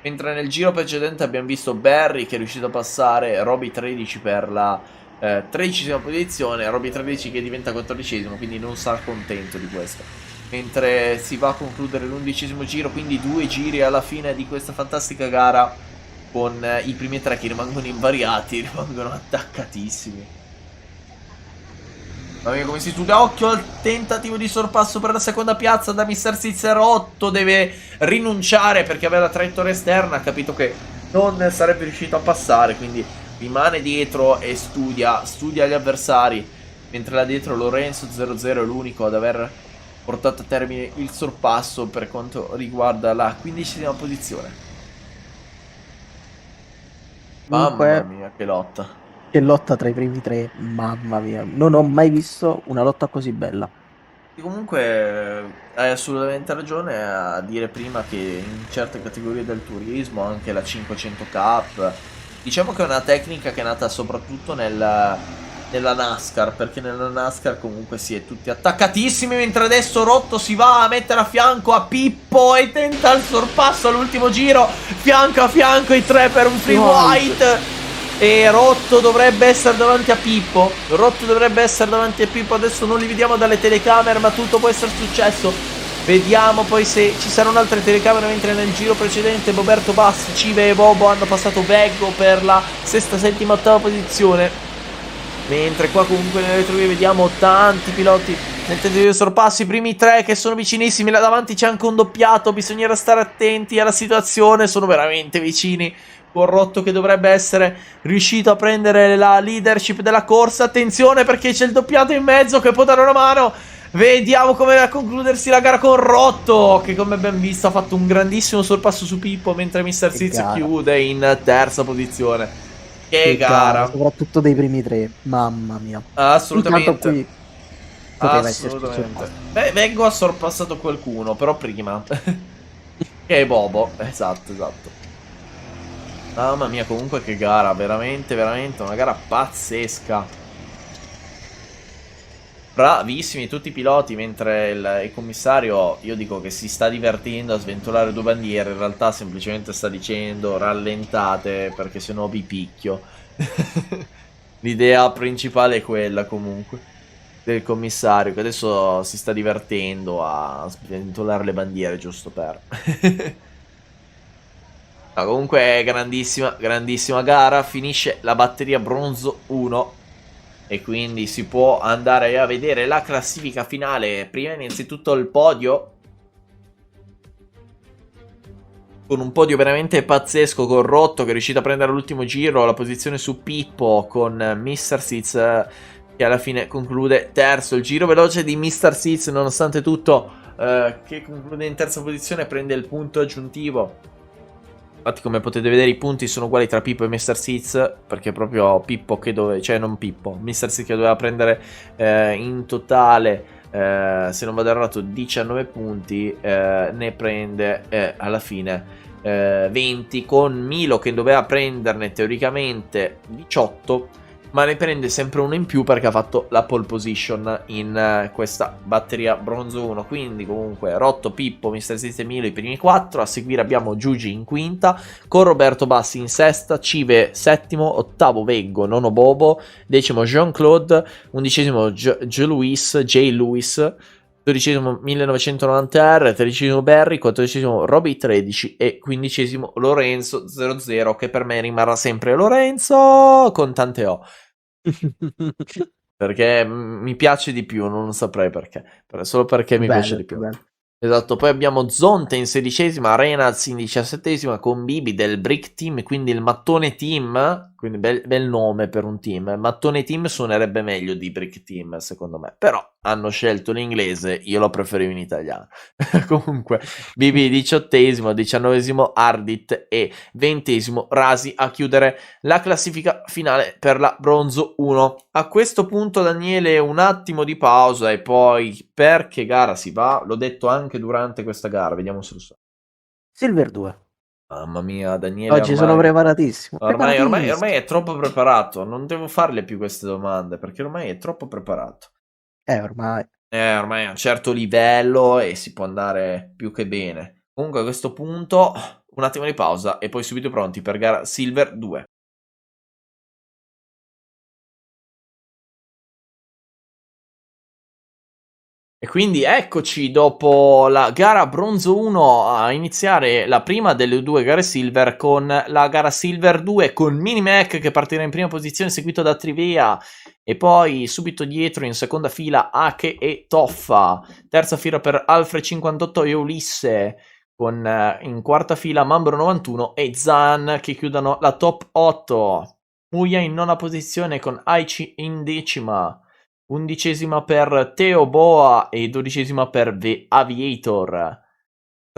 mentre nel giro precedente abbiamo visto Barry che è riuscito a passare Roby 13 per la 13ª posizione, Roby 13 che diventa 14esimo, quindi non sarà contento di questo. Mentre si va a concludere l'11esimo giro, quindi 2 giri alla fine di questa fantastica gara con i primi tre che rimangono invariati, rimangono attaccatissimi. Mamma mia, come si studia, occhio al tentativo di sorpasso per la seconda piazza da Mr. Ciccerotto, deve rinunciare perché aveva la traiettoria esterna, ha capito che non sarebbe riuscito a passare, quindi rimane dietro e studia gli avversari, mentre là dietro Lorenzo 00 è l'unico ad aver portato a termine il sorpasso per quanto riguarda la 15ª posizione. Mamma Comunque, mia, che lotta. che lotta tra i primi tre, mamma mia. Non ho mai visto una lotta così bella. Comunque hai assolutamente ragione a dire prima che in certe categorie del turismo, anche la 500 Cup, diciamo che è una tecnica che è nata soprattutto nella NASCAR, perché nella NASCAR comunque si è tutti attaccatissimi, mentre adesso Rotto si va a mettere a fianco a Pippo e tenta il sorpasso all'ultimo giro, fianco a fianco i tre per un free white. E Rotto dovrebbe essere davanti a Pippo. Adesso non li vediamo dalle telecamere, ma tutto può essere successo. Vediamo poi se ci saranno altre telecamere, mentre nel giro precedente Boberto Bassi, Cive e Bobo hanno passato Veggo per la sesta, settima, ottava posizione. Mentre qua comunque nelle retrovie vediamo tanti piloti nel tentativo di sorpasso, i primi tre che sono vicinissimi, là davanti c'è anche un doppiato, bisognerà stare attenti alla situazione, sono veramente vicini. Rotto che dovrebbe essere riuscito a prendere la leadership della corsa. Attenzione perché c'è il doppiato in mezzo che può dare una mano. Vediamo come va a concludersi la gara con Rotto, che come ben visto ha fatto un grandissimo sorpasso su Pippo, mentre Mr. Che Siz gara. chiude in terza posizione. Che Che gara, gara. soprattutto dei primi tre. Mamma mia. Intanto Assolutamente. qui poteva esserci il Assolutamente. sorpasso. Beh, Veggo ha sorpassato qualcuno, però prima. Che è Bobo. Esatto, esatto. Mamma mia, comunque che gara, veramente, veramente una gara pazzesca. Bravissimi tutti i piloti, mentre il commissario, io dico che si sta divertendo a sventolare due bandiere, in realtà semplicemente sta dicendo rallentate perché sennò vi picchio. L'idea principale è quella comunque del commissario, che adesso si sta divertendo a sventolare le bandiere giusto per... No, comunque è grandissima, grandissima gara, finisce la batteria bronzo 1 e quindi si può andare a vedere la classifica finale. Prima innanzitutto il podio, con un podio veramente pazzesco con Rotto che è riuscito a prendere l'ultimo giro, la posizione su Pippo con Mr. Seeds che alla fine conclude terzo. Il giro veloce di Mr. Seeds nonostante tutto che conclude in terza posizione, prende il punto aggiuntivo. Infatti come potete vedere i punti sono uguali tra Pippo e Mr. Seeds, perché proprio Pippo che doveva, cioè non Pippo, Mr. Seeds che doveva prendere in totale, se non vado errato, 19 punti, ne prende alla fine 20, con Milo che doveva prenderne teoricamente 18, ma ne prende sempre uno in più perché ha fatto la pole position in questa batteria bronzo 1. Quindi comunque Rotto, Pippo, Mr. Seeds e Milo i primi 4. A seguire abbiamo Giugi in quinta, con Roberto Bassi in sesta, Cive settimo, ottavo Veggo, nono Bobo, decimo Jean-Claude, undicesimo J. Lewis, 12esimo 1990R, 13esimo Barry, 14esimo Roby 13 e 15esimo Lorenzo 00, che per me rimarrà sempre Lorenzo con tante O. Perché mi piace di più, non saprei perché. Solo perché mi piace di più. Esatto, poi abbiamo Zonta in 16esima, Reynolds in 17esima con Bibi del Brick Team, quindi il Mattone Team, quindi bel nome per un team. Mattone Team suonerebbe meglio di Brick Team, secondo me, però hanno scelto l'inglese, io lo preferivo in italiano. Comunque, Bibi 18esimo, 19esimo Ardit e 20esimo Rasi a chiudere la classifica finale per la bronzo 1. A questo punto, Daniele, un attimo di pausa e poi per che gara si va? L'ho detto anche durante questa gara, vediamo se lo so. Silver 2. Mamma mia, Daniele, Oggi sono preparatissimo. ormai è troppo preparato. Non devo farle più queste domande perché ormai è troppo preparato. Ormai. Ormai è a un certo livello e si può andare più che bene. Comunque a questo punto un attimo di pausa e poi subito pronti per gara Silver 2. E quindi eccoci dopo la gara bronzo 1 a iniziare la prima delle due gare silver con la gara silver 2 con Minimac che partirà in prima posizione seguito da Trivea e poi subito dietro in seconda fila Ake e Toffa, terza fila per Alfred 58 e Ulisse con in quarta fila Mambro 91 e Zan che chiudono la top 8, Muya in nona posizione con Aichi in decima, 11esima per Teo Boa e 12esima per The Aviator,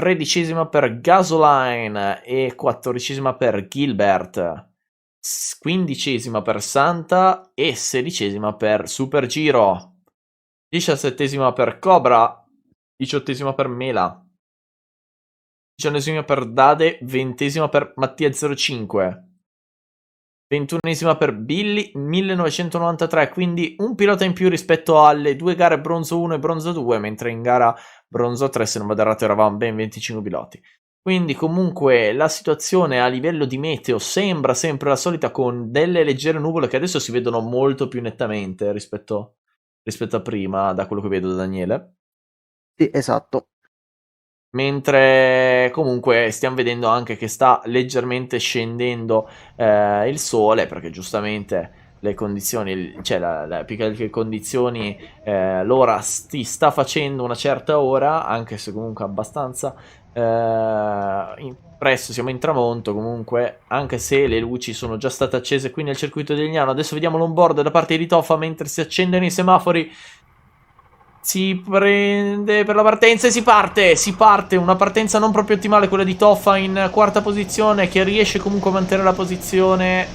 13esima per Gasoline e 14esima per Gilbert, 15esima per Santa e 16esima per Super Giro, 17esima per Cobra, 18esima per Mela, 19esima per Dade, 20esima per Mattia 05, 21esima per Billy 1993, quindi un pilota in più rispetto alle due gare bronzo 1 e bronzo 2, mentre in gara bronzo 3, se non vado errato, eravamo ben 25 piloti. Quindi comunque la situazione a livello di meteo sembra sempre la solita, con delle leggere nuvole che adesso si vedono molto più nettamente rispetto a prima, da quello che vedo da Daniele. Sì, esatto. Mentre comunque stiamo vedendo anche che sta leggermente scendendo il sole, perché giustamente le condizioni, cioè più che le condizioni, l'ora sta facendo una certa ora, anche se comunque abbastanza presto, siamo in tramonto comunque, anche se le luci sono già state accese qui nel circuito di Legnano. Adesso vediamo l'onboard da parte di Toffa mentre si accendono i semafori. Si prende per la partenza e si parte, una partenza non proprio ottimale quella di Toffa in quarta posizione, che riesce comunque a mantenere la posizione,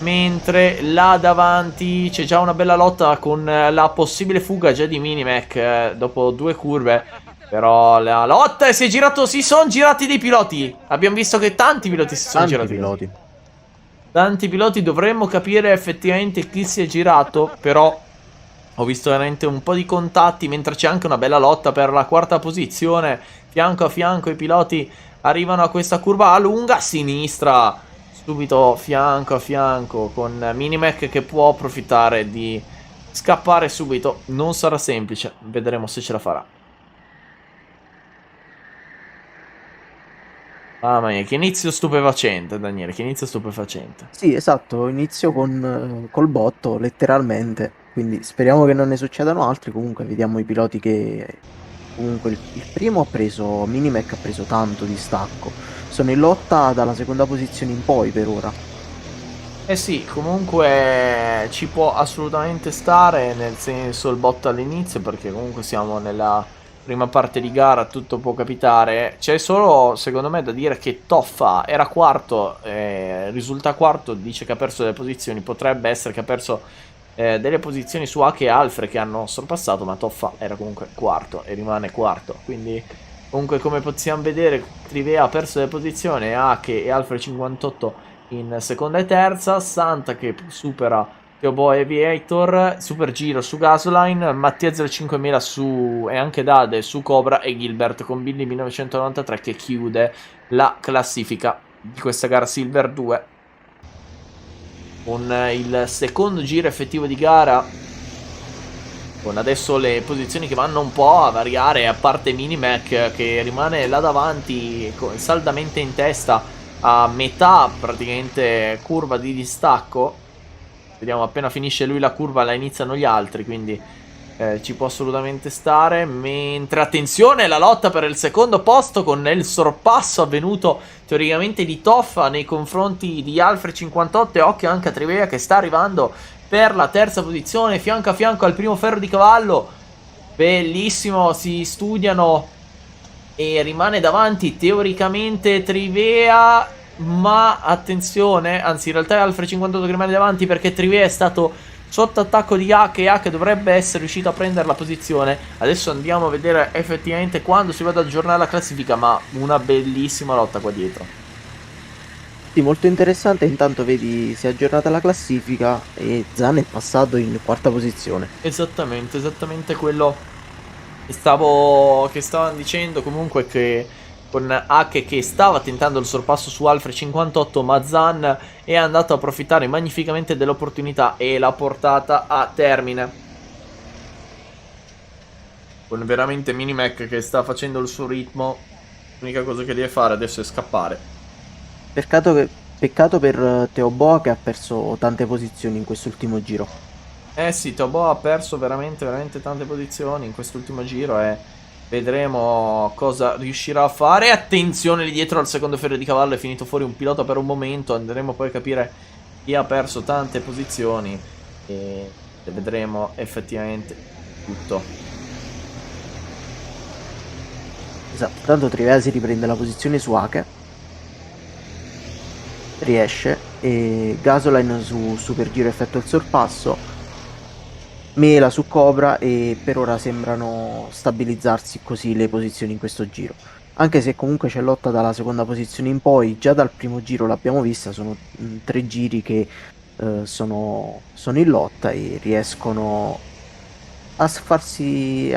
mentre là davanti c'è già una bella lotta con la possibile fuga già di Minimac dopo due curve, però la lotta si sono girati dei piloti, abbiamo visto che tanti piloti si sono girati. Tanti piloti, dovremmo capire effettivamente chi si è girato, però ho visto veramente un po' di contatti, mentre c'è anche una bella lotta per la quarta posizione. Fianco a fianco i piloti arrivano a questa curva a lunga, a sinistra, subito fianco a fianco, con Minimac che può approfittare di scappare subito. Non sarà semplice, vedremo se ce la farà. Mamma mia, che inizio stupefacente, Daniele, che inizio stupefacente. Sì, esatto, inizio col botto, letteralmente, quindi speriamo che non ne succedano altri. Comunque vediamo i piloti che comunque il primo ha preso, Minimac ha preso tanto distacco, sono in lotta dalla seconda posizione in poi per ora. Eh sì, comunque ci può assolutamente stare, nel senso il botto all'inizio, perché comunque siamo nella prima parte di gara, tutto può capitare. C'è solo, secondo me, da dire che Toffa era quarto, risulta quarto, dice che ha perso delle posizioni, potrebbe essere che ha perso delle posizioni su Ake e Alfred che hanno sorpassato, ma Toffa era comunque quarto e rimane quarto, quindi comunque come possiamo vedere Trivea ha perso delle posizioni, Ake e Alfred 58 in seconda e terza, Santa che supera Teobo Aviator, Super Giro su Gasoline, Mattia 05000 su e anche Dade su Cobra e Gilbert con Billy 1993 che chiude la classifica di questa gara Silver 2 con il secondo giro effettivo di gara con adesso le posizioni che vanno un po' a variare, a parte Minimac che rimane là davanti saldamente in testa a metà praticamente curva di distacco. Vediamo, appena finisce lui la curva la iniziano gli altri, quindi ci può assolutamente stare. Mentre, attenzione, la lotta per il secondo posto con il sorpasso avvenuto teoricamente di Toffa nei confronti di Alfred 58, e occhio anche a Trivea che sta arrivando per la terza posizione, fianco a fianco al primo ferro di cavallo. Bellissimo, si studiano e rimane davanti teoricamente Trivea, ma attenzione, anzi in realtà è Alfred 58 che rimane davanti perché Trivea è stato sotto attacco di Hack e Hack dovrebbe essere riuscito a prendere la posizione. Adesso andiamo a vedere effettivamente quando si va ad aggiornare la classifica, ma una bellissima lotta qua dietro. Sì, molto interessante. Intanto vedi si è aggiornata la classifica e Zan è passato in quarta posizione. Esattamente quello che stavano dicendo, comunque, che con Hack che stava tentando il sorpasso su Alfred 58, ma Zan è andato a approfittare magnificamente dell'opportunità e l'ha portata a termine. Con veramente Minimac che sta facendo il suo ritmo, l'unica cosa che deve fare adesso è scappare. Peccato per Teoboa che ha perso tante posizioni in quest'ultimo giro. Eh sì, Tobo ha perso veramente tante posizioni in quest'ultimo giro e vedremo cosa riuscirà a fare. Attenzione lì dietro al secondo ferro di cavallo, è finito fuori un pilota per un momento, andremo poi a capire chi ha perso tante posizioni e vedremo effettivamente tutto. Esatto, tanto Trivea si riprende la posizione su Ake, riesce, e Gasoline su Super Giro effettua il sorpasso, Mela su Cobra, e per ora sembrano stabilizzarsi così le posizioni in questo giro. Anche se comunque c'è lotta dalla seconda posizione in poi, già dal primo giro l'abbiamo vista, sono 3 giri che sono in lotta e riescono a farci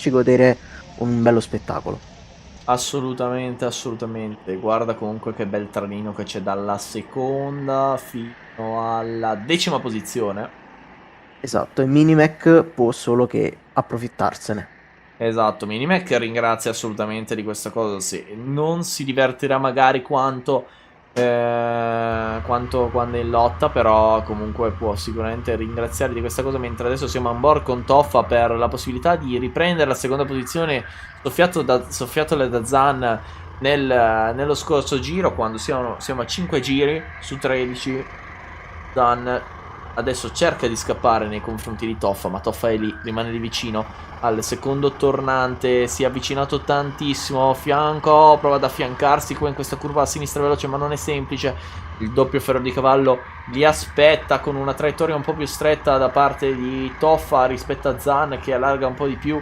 godere un bello spettacolo. Assolutamente. Guarda comunque che bel tranino che c'è dalla seconda fino alla 10ª posizione. Esatto, e Minimac può solo che approfittarsene. Esatto, Minimac ringrazia assolutamente di questa cosa. Sì, non si divertirà magari quanto quando è in lotta, però comunque può sicuramente ringraziare di questa cosa. Mentre adesso siamo on board con Toffa per la possibilità di riprendere la seconda posizione, soffiatole da Zan nello scorso giro, quando siamo a 5 giri su 13. Zan adesso cerca di scappare nei confronti di Toffa, ma Toffa è lì, rimane lì vicino al secondo tornante, si è avvicinato tantissimo, fianco, prova ad affiancarsi qua in questa curva a sinistra veloce, ma non è semplice. Il doppio ferro di cavallo li aspetta con una traiettoria un po' più stretta da parte di Toffa rispetto a Zan, che allarga un po' di più.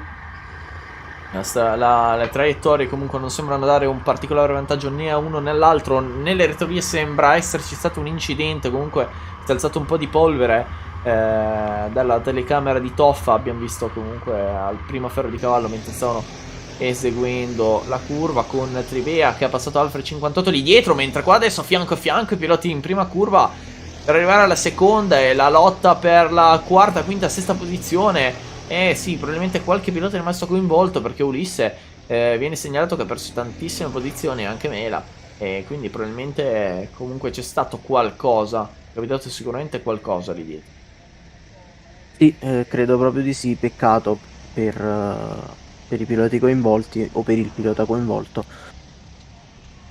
Le traiettorie comunque non sembrano dare un particolare vantaggio né a uno né all'altro. Nelle retrovie sembra esserci stato un incidente, comunque si è alzato un po' di polvere dalla telecamera di Toffa. Abbiamo visto comunque al primo ferro di cavallo mentre stavano eseguendo la curva, con Trivea che ha passato Alfred 58 lì dietro, mentre qua adesso fianco a fianco i piloti in prima curva per arrivare alla seconda e la lotta per la quarta, quinta, sesta posizione. Sì, probabilmente qualche pilota è rimasto coinvolto, perché Ulisse viene segnalato che ha perso tantissime posizioni, anche Mela, e quindi probabilmente comunque c'è stato qualcosa, è capitato sicuramente qualcosa lì dietro. Sì, credo proprio di sì, peccato per i piloti coinvolti o per il pilota coinvolto.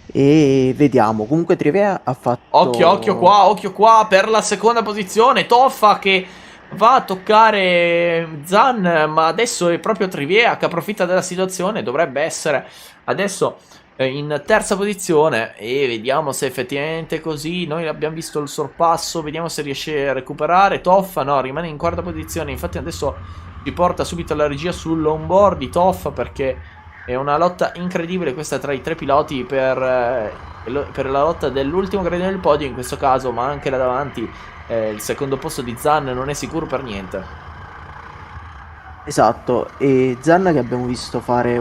E vediamo, comunque Trivea ha fatto... Occhio qua per la seconda posizione, Toffa che va a toccare Zan, ma adesso è proprio Trivea che approfitta della situazione, dovrebbe essere adesso in terza posizione e vediamo se effettivamente è così. Noi abbiamo visto il sorpasso, vediamo se riesce a recuperare. Toffa no, rimane in quarta posizione, infatti adesso ci porta subito la regia sull'onboard di Toffa, perché è una lotta incredibile questa tra i tre piloti per la lotta dell'ultimo gradino del podio in questo caso, ma anche là davanti il secondo posto di Zan non è sicuro per niente. Esatto, e Zanna che abbiamo visto fare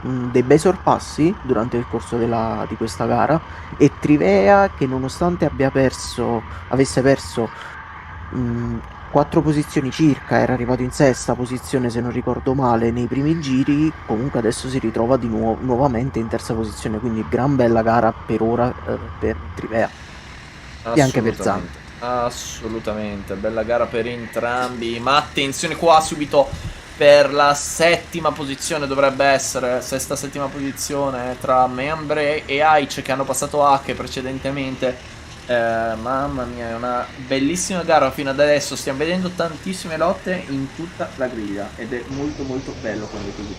dei bei sorpassi durante il corso di questa gara, e Trivea che nonostante avesse perso 4 posizioni circa, era arrivato in sesta posizione se non ricordo male nei primi giri, comunque adesso si ritrova di nuovamente in terza posizione, quindi gran bella gara per ora per Trivea e anche per Zan. Assolutamente, bella gara per entrambi, ma attenzione qua subito per la settima posizione, dovrebbe essere sesta-settima posizione tra Membre e Aic che hanno passato H precedentemente. Mamma mia, è una bellissima gara fino ad adesso, stiamo vedendo tantissime lotte in tutta la griglia ed è molto molto bello quando è così.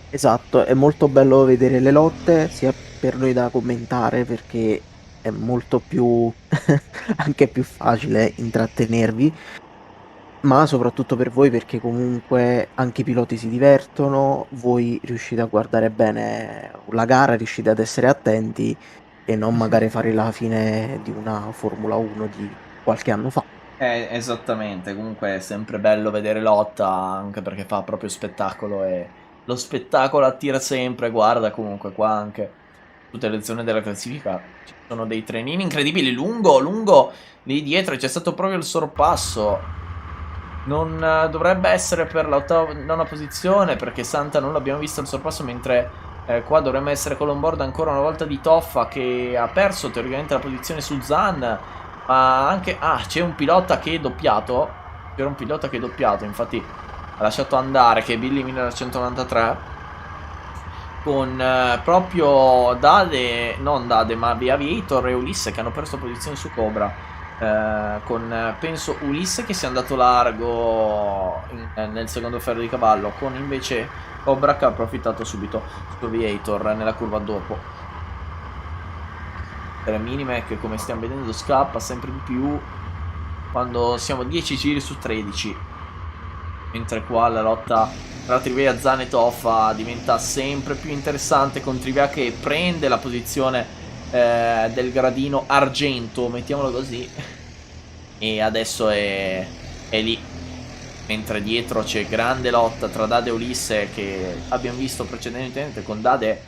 Esatto, è molto bello vedere le lotte, sia per noi da commentare perché è molto più anche più facile intrattenervi, ma soprattutto per voi perché comunque anche i piloti si divertono, voi riuscite a guardare bene la gara, riuscite ad essere attenti e non magari fare la fine di una Formula 1 di qualche anno fa. Esattamente, comunque è sempre bello vedere lotta anche perché fa proprio spettacolo e lo spettacolo attira sempre, guarda comunque qua anche tutte le zone della classifica ci sono dei trenini incredibili, lungo lì dietro c'è stato proprio il sorpasso. Non dovrebbe essere per nona posizione perché Santa non l'abbiamo visto il sorpasso, mentre qua dovremmo essere con l'onboard ancora una volta di Toffa che ha perso teoricamente la posizione su Zan, ma anche... Ah, c'è un pilota che è doppiato, c'era un pilota che è doppiato, infatti ha lasciato andare, che è Billy 1993, con proprio Dade, non Dade ma Aviator e Ulisse che hanno perso posizione su Cobra. Con penso Ulisse che si è andato largo nel secondo ferro di cavallo, con invece Cobra che ha approfittato subito su Aviator nella curva dopo. Per Minimac, come stiamo vedendo, scappa sempre di più quando siamo 10 giri su 13, mentre qua la lotta tra Trivea, Zan e Toffa diventa sempre più interessante, con Trivea che prende la posizione del gradino argento, mettiamolo così, e adesso è lì, mentre dietro c'è grande lotta tra Dade e Ulisse che abbiamo visto precedentemente, con Dade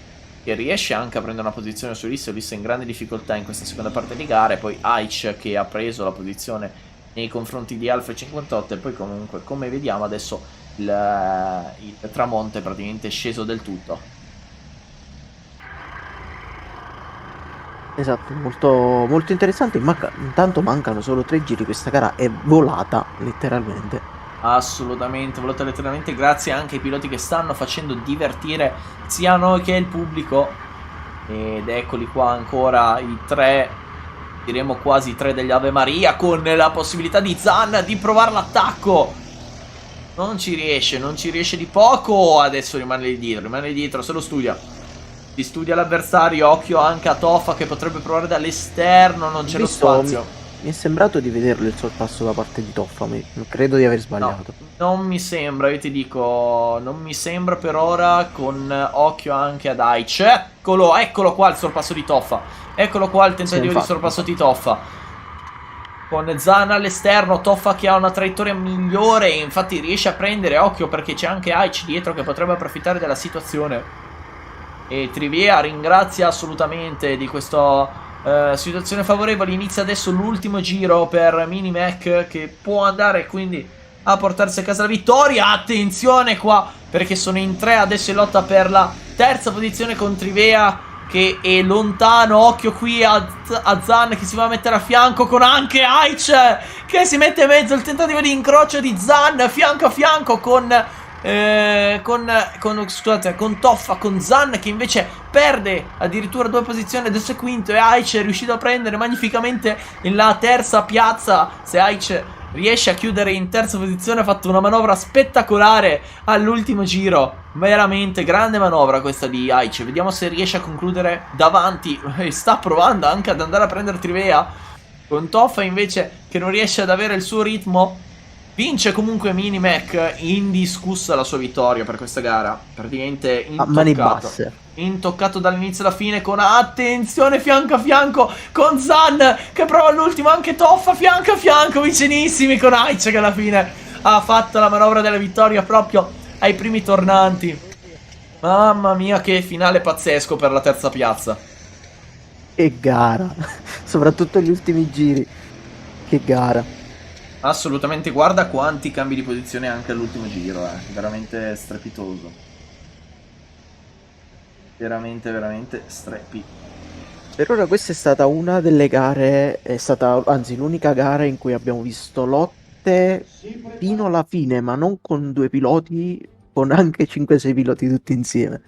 che riesce anche a prendere una posizione su Ulisse. Ulisse in grande difficoltà in questa seconda parte di gara, e poi Aic che ha preso la posizione nei confronti di Alfa 58, e poi comunque come vediamo adesso il tramonto è praticamente sceso del tutto. Esatto, molto, molto interessante. Intanto mancano solo 3 giri, questa gara è volata letteralmente. Assolutamente, volata letteralmente, grazie anche ai piloti che stanno facendo divertire sia noi che il pubblico. Ed eccoli qua ancora i tre, diremo quasi 3 degli Ave Maria, con la possibilità di Zan di provare l'attacco. Non ci riesce di poco. Adesso rimane lì dietro, se lo studia. Si studia l'avversario, occhio anche a Toffa che potrebbe provare dall'esterno, non c'è lo spazio. Mi è sembrato di vederlo il sorpasso da parte di Toffa, credo di aver sbagliato. No, non mi sembra, io ti dico, non mi sembra per ora, con occhio anche ad Aic. Eccolo qua il sorpasso di Toffa. Eccolo qua il tentativo di sorpasso di Toffa. Con Zan all'esterno, Toffa che ha una traiettoria migliore, infatti riesce a prendere, occhio perché c'è anche Aic dietro che potrebbe approfittare della situazione. E Trivea ringrazia assolutamente di questa situazione favorevole. Inizia adesso l'ultimo giro per Minimac che può andare quindi a portarsi a casa la vittoria. Attenzione qua perché sono in 3 adesso in lotta per la terza posizione, con Trivea che è lontano. Occhio qui a Zan che si va a mettere a fianco, con anche Aic che si mette in mezzo. Il tentativo di incrocio di Zan fianco a fianco con Toffa, con Zan che invece perde addirittura 2 posizioni, adesso è quinto, e Aic è riuscito a prendere magnificamente la terza piazza. Se Aic riesce a chiudere in terza posizione, ha fatto una manovra spettacolare all'ultimo giro, veramente grande manovra questa di Aic. Vediamo se riesce a concludere davanti, sta provando anche ad andare a prendere Trivea, con Toffa invece che non riesce ad avere il suo ritmo. Vince comunque Minimac, indiscussa la sua vittoria per questa gara, praticamente intoccato, intoccato dall'inizio alla fine, con attenzione fianco a fianco con Zan che prova all'ultimo, anche Toffa fianco a fianco, vicinissimi, con Aic che alla fine ha fatto la manovra della vittoria proprio ai primi tornanti. Mamma mia, che finale pazzesco per la terza piazza. Che gara, soprattutto gli ultimi giri. Che gara. Assolutamente, guarda quanti cambi di posizione anche all'ultimo giro, veramente strepitoso. Veramente, veramente strepitoso. Per ora questa è stata una delle gare, è stata anzi l'unica gara in cui abbiamo visto lotte fino alla fine, ma non con due piloti, con anche 5-6 piloti tutti insieme.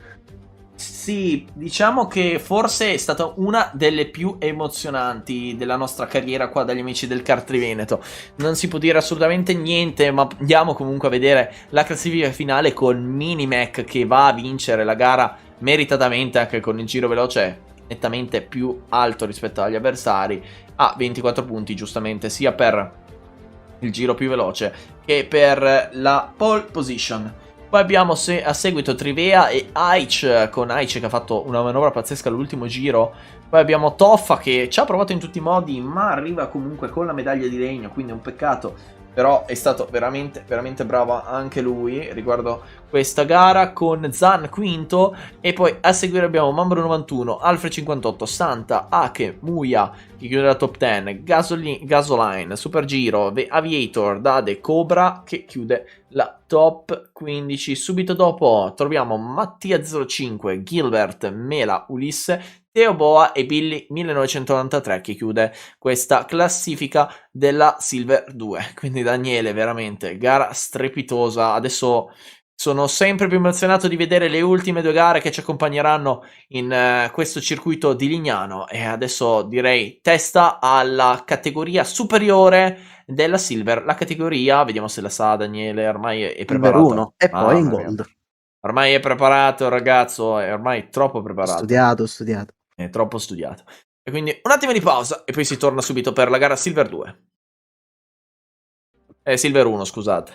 Sì, diciamo che forse è stata una delle più emozionanti della nostra carriera qua dagli amici del Kart Triveneto. Non si può dire assolutamente niente, ma andiamo comunque a vedere la classifica finale con Minimac che va a vincere la gara meritatamente anche con il giro veloce nettamente più alto rispetto agli avversari, a 24 punti giustamente sia per il giro più veloce che per la pole position. Poi abbiamo a seguito Trivea e Aich, con Aich che ha fatto una manovra pazzesca all'ultimo giro. Poi abbiamo Toffa che ci ha provato in tutti i modi, ma arriva comunque con la medaglia di legno, quindi è un peccato. Però è stato veramente, veramente bravo anche lui riguardo questa gara, con Zan quinto. E poi a seguire abbiamo Mambro 91, Alfred 58, Santa, Ake, Muya che chiude la top 10, Gasoline, Super Giro, The Aviator, Dade, Cobra che chiude la top 15. Subito dopo troviamo Mattia 05, Gilbert, Mela, Ulisse, Teo Boa e Billy 1993 che chiude questa classifica della Silver 2. Quindi Daniele, veramente gara strepitosa. Adesso sono sempre più emozionato di vedere le ultime due gare che ci accompagneranno in questo circuito di Lignano. E adesso direi testa alla categoria superiore della Silver. La categoria, vediamo se la sa Daniele, ormai è Silver preparato. 1 e poi in Mamma mia. gold. Ormai è preparato il ragazzo, è ormai troppo Ho preparato. studiato, ho studiato. È troppo studiato. E quindi un attimo di pausa e poi si torna subito per la gara Silver 2. Silver 1, scusate.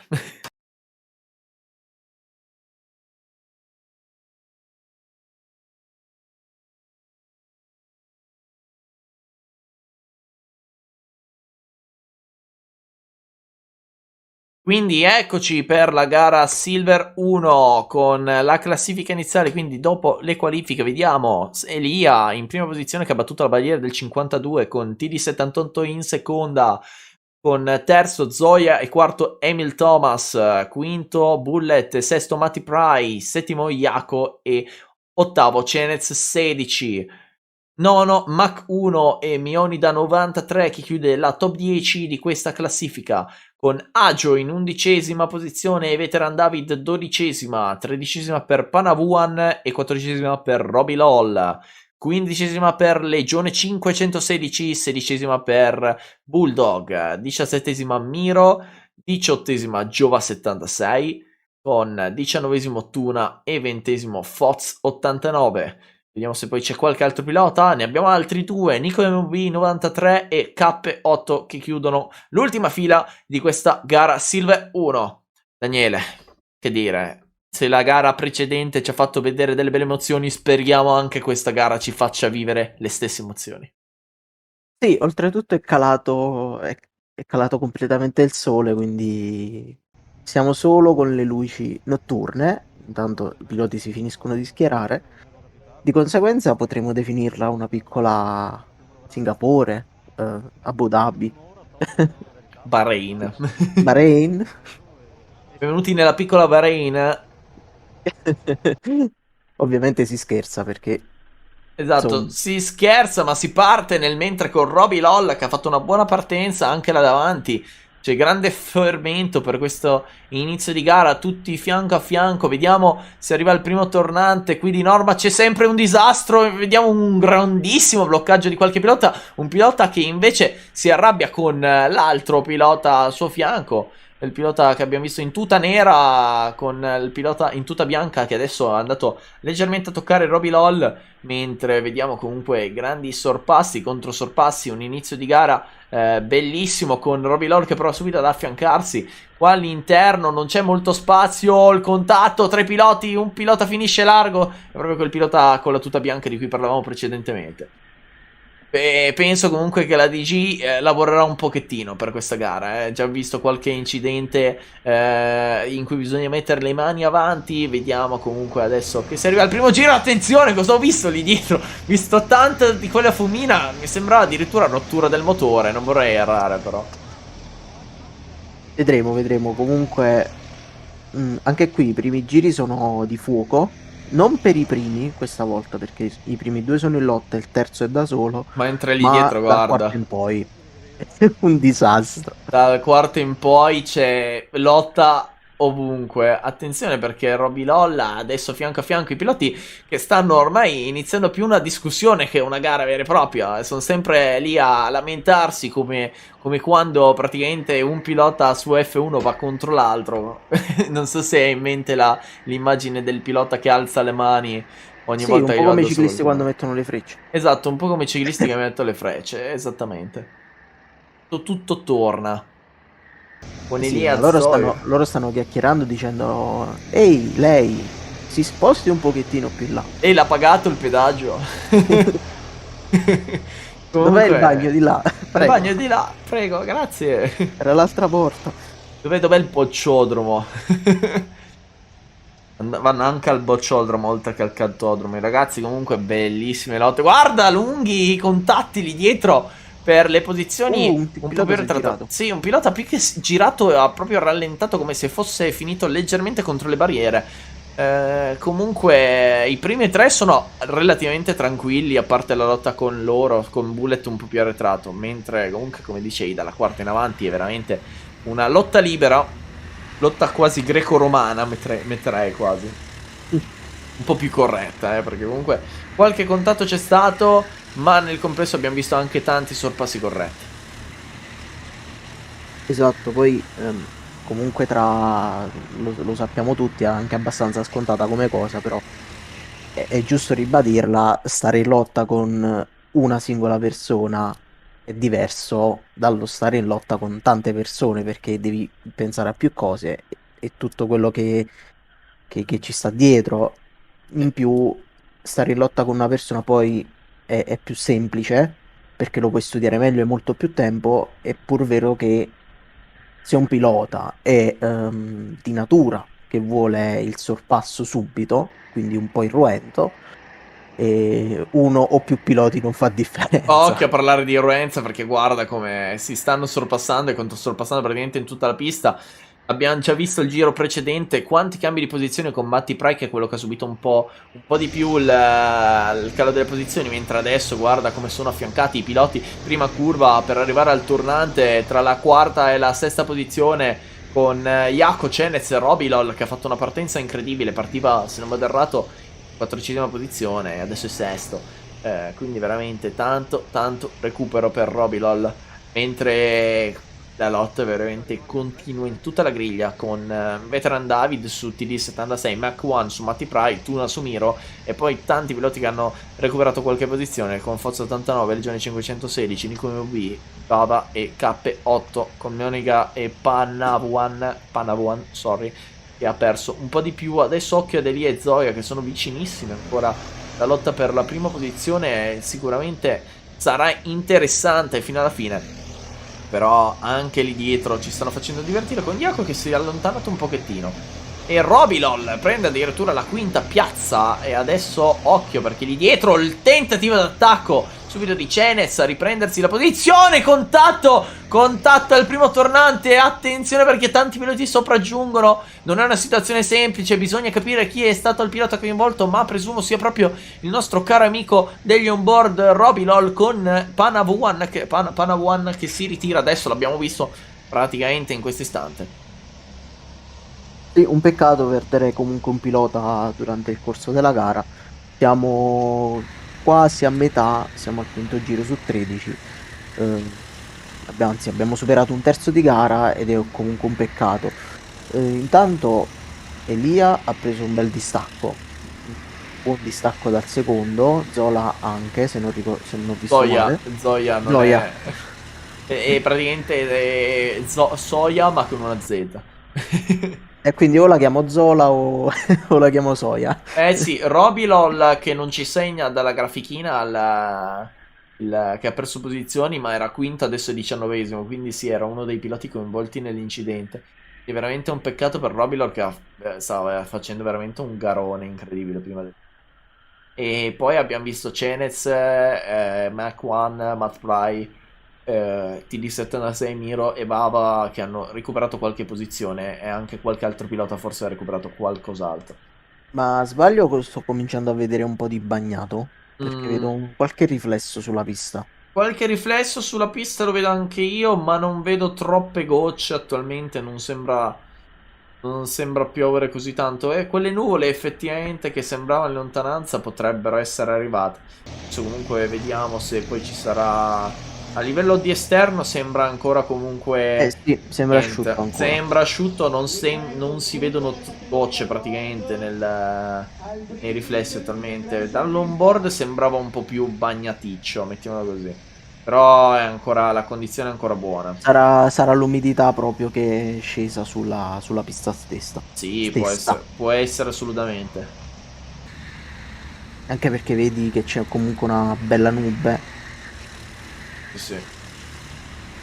Quindi eccoci per la gara Silver 1 con la classifica iniziale, quindi dopo le qualifiche vediamo Elia in prima posizione che ha battuto la barriera del 52 con TD78 in seconda, con terzo Zoya e quarto Emil Thomas, quinto Bullet, sesto Matti Pry, settimo Iaco e ottavo Cenez 16. Nono Mach 1 e Mionida 93 che chiude la top 10 di questa classifica, con Agio in 11ª posizione e Veteran David 12ª, 13ª per Panavuan e 14ª per Roby LOL, 15ª per Legione 516, 16ª per Bulldog, 17ª Miro, 18ª Giova 76, con 19esimo Tuna e 20esimo Foz 89. Vediamo se poi c'è qualche altro pilota. Ne abbiamo altri due, Nico MB 93 e K8 che chiudono l'ultima fila di questa gara Silver 1. Daniele, che dire, se la gara precedente ci ha fatto vedere delle belle emozioni, speriamo anche questa gara ci faccia vivere le stesse emozioni. Sì, oltretutto è calato completamente il sole, quindi siamo solo con le luci notturne, intanto i piloti si finiscono di schierare, di conseguenza potremo definirla una piccola Singapore, Abu Dhabi, Bahrain. Bahrain. Benvenuti nella piccola Bahrain. Ovviamente si scherza perché Esatto, insomma, si scherza ma si parte nel mentre con Roby LOL che ha fatto una buona partenza anche là davanti. C'è grande fermento per questo inizio di gara, tutti fianco a fianco. Vediamo se arriva il primo tornante. Qui di norma c'è sempre un disastro. Vediamo un grandissimo bloccaggio di qualche pilota. Un pilota che invece si arrabbia con l'altro pilota al suo fianco. Il pilota che abbiamo visto in tuta nera con il pilota in tuta bianca che adesso è andato leggermente a toccare Roby LOL. Mentre vediamo comunque grandi sorpassi contro sorpassi, un inizio di gara bellissimo con Roby LOL che prova subito ad affiancarsi. Qua all'interno non c'è molto spazio, il contatto tra i piloti, un pilota finisce largo, è proprio quel pilota con la tuta bianca di cui parlavamo precedentemente. Penso comunque che la DG lavorerà un pochettino per questa gara. Già visto qualche incidente in cui bisogna mettere le mani avanti. Vediamo comunque adesso che si arriva al primo giro. Attenzione, cosa ho visto lì dietro? Visto tanto di quella fumina. Mi sembrava addirittura rottura del motore. Non vorrei errare, però. Vedremo, vedremo. Comunque, anche qui i primi giri sono di fuoco. Non per i primi questa volta, perché i primi due sono in lotta, il terzo è da solo. Mentre lì Ma dietro, dal quarto guarda. in poi è un disastro. Dal quarto in poi c'è lotta ovunque. Attenzione perché Roby Lolla adesso fianco a fianco i piloti che stanno ormai iniziando più una discussione che una gara vera e propria. Sono sempre lì a lamentarsi come quando praticamente un pilota su F1 va contro l'altro. Non so se hai in mente l'immagine del pilota che alza le mani ogni Sì, volta un che po' va come i addosso ciclisti qualcuno. quando mettono le frecce. Esatto, un po' come i ciclisti che mettono le frecce, esattamente. Tutto torna. Con Sì, Elia ma Zoe. loro stanno chiacchierando dicendo: Ehi, lei, si sposti un pochettino più in là. E l'ha pagato il pedaggio. Dov'è il bagno Comunque, di là? il bagno è Prego, di là, prego, grazie. era l'altra porta. Dov'è il bocciodromo? Vanno anche al bocciodromo oltre che al cantodromo. I ragazzi comunque bellissime lotte. Guarda, lunghi i contatti lì dietro per le posizioni Un un po' più pilota si è ritrattate. girato. Sì, un pilota più che girato ha proprio rallentato come se fosse finito leggermente contro le barriere. Comunque i primi tre sono relativamente tranquilli, a parte la lotta con loro, con Bullet un po' più arretrato. Mentre comunque, come dicevi, dalla quarta in avanti è veramente una lotta libera. Lotta quasi greco-romana, metterei quasi. Un po' più corretta, perché comunque qualche contatto c'è stato, ma nel complesso abbiamo visto anche tanti sorpassi corretti. Esatto, poi comunque lo sappiamo tutti, è anche abbastanza scontata come cosa, però è giusto ribadirla, stare in lotta con una singola persona è diverso dallo stare in lotta con tante persone, perché devi pensare a più cose e tutto quello che ci sta dietro. Sì. In più, stare in lotta con una persona poi è più semplice, perché lo puoi studiare meglio e molto più tempo, è pur vero che se un pilota è di natura che vuole il sorpasso subito, quindi un po' irruento, e uno o più piloti non fa Occhio a differenza. parlare di eruenza perché guarda come si stanno sorpassando e quanto sorpassando praticamente in tutta la pista. Abbiamo già visto il giro precedente, quanti cambi di posizione con Matty Pry, che è quello che ha subito un po' di più il calo delle posizioni, mentre adesso guarda come sono affiancati i piloti. Prima curva per arrivare al turnante tra la quarta e la sesta posizione con Jaco, Cenez e Robilol che ha fatto una partenza incredibile, partiva se non vado errato in 14ª posizione e adesso è sesto. Quindi veramente tanto recupero per Robilol. Mentre la lotta è veramente continua in tutta la griglia con Veteran David su TD76, Mac 1 su Matty Pry, Tuna su Miro e poi tanti piloti che hanno recuperato qualche posizione con Forza 89, Legione 516, Nico MB, Baba e K8 con Meoniga e Panavuan, sorry, che ha perso un po' di più. Adesso occhio ad Elia e Zoya che sono vicinissime ancora. La lotta per la prima posizione sicuramente sarà interessante fino alla fine. Però anche lì dietro ci stanno facendo divertire con Diaco che si è allontanato un pochettino. E Robilol prende addirittura la quinta piazza. E adesso occhio perché lì dietro il tentativo d'attacco subito di Cenez a riprendersi la posizione. Contatto al primo tornante. Attenzione perché tanti piloti sopraggiungono. Non è una situazione semplice. Bisogna capire chi è stato il pilota coinvolto. Ma presumo sia proprio il nostro caro amico degli onboard Robilol con Panavuan che si ritira. Adesso l'abbiamo visto praticamente in questo istante. Sì, un peccato perdere comunque un pilota durante il corso della gara. Siamo quasi a metà, siamo al quinto giro su 13. Anzi, abbiamo superato un terzo di gara ed è comunque un peccato. Intanto Elia ha preso un bel distacco, un buon distacco dal secondo, Zola anche, se non ho visto male. Zoya non Zoya. è... È praticamente Soya ma con una Z. E quindi o la chiamo Zola o, o la chiamo Soia. Eh sì, Robilol che non ci segna dalla grafichina che ha perso posizioni, ma era quinto, adesso è 19esimo, quindi sì, era uno dei piloti coinvolti nell'incidente. È veramente un peccato per Robilor che stava facendo veramente un garone incredibile prima del... E poi abbiamo visto Cenez, Mac 1, Matt Fry, TD76 Miro e Baba che hanno recuperato qualche posizione e anche qualche altro pilota forse ha recuperato qualcos'altro. Ma sbaglio o sto cominciando a vedere un po' di bagnato? Perché vedo Mm, qualche riflesso sulla pista. qualche riflesso sulla pista lo vedo anche io, ma non vedo troppe gocce attualmente, non sembra piovere così tanto. E quelle nuvole effettivamente che sembravano in lontananza potrebbero essere arrivate. Adesso comunque vediamo se poi ci sarà... A livello di esterno sembra ancora Eh comunque sì, sembra asciutto niente. ancora. Sembra asciutto, non si vedono gocce praticamente nei riflessi attualmente. Dall'onboard sembrava un po' più bagnaticcio, mettiamola così. Però la condizione è ancora buona. Sarà l'umidità proprio che è scesa sulla pista stessa. Sì, Stessa. può essere assolutamente. Anche perché vedi che c'è comunque una bella nube. Sì, sì.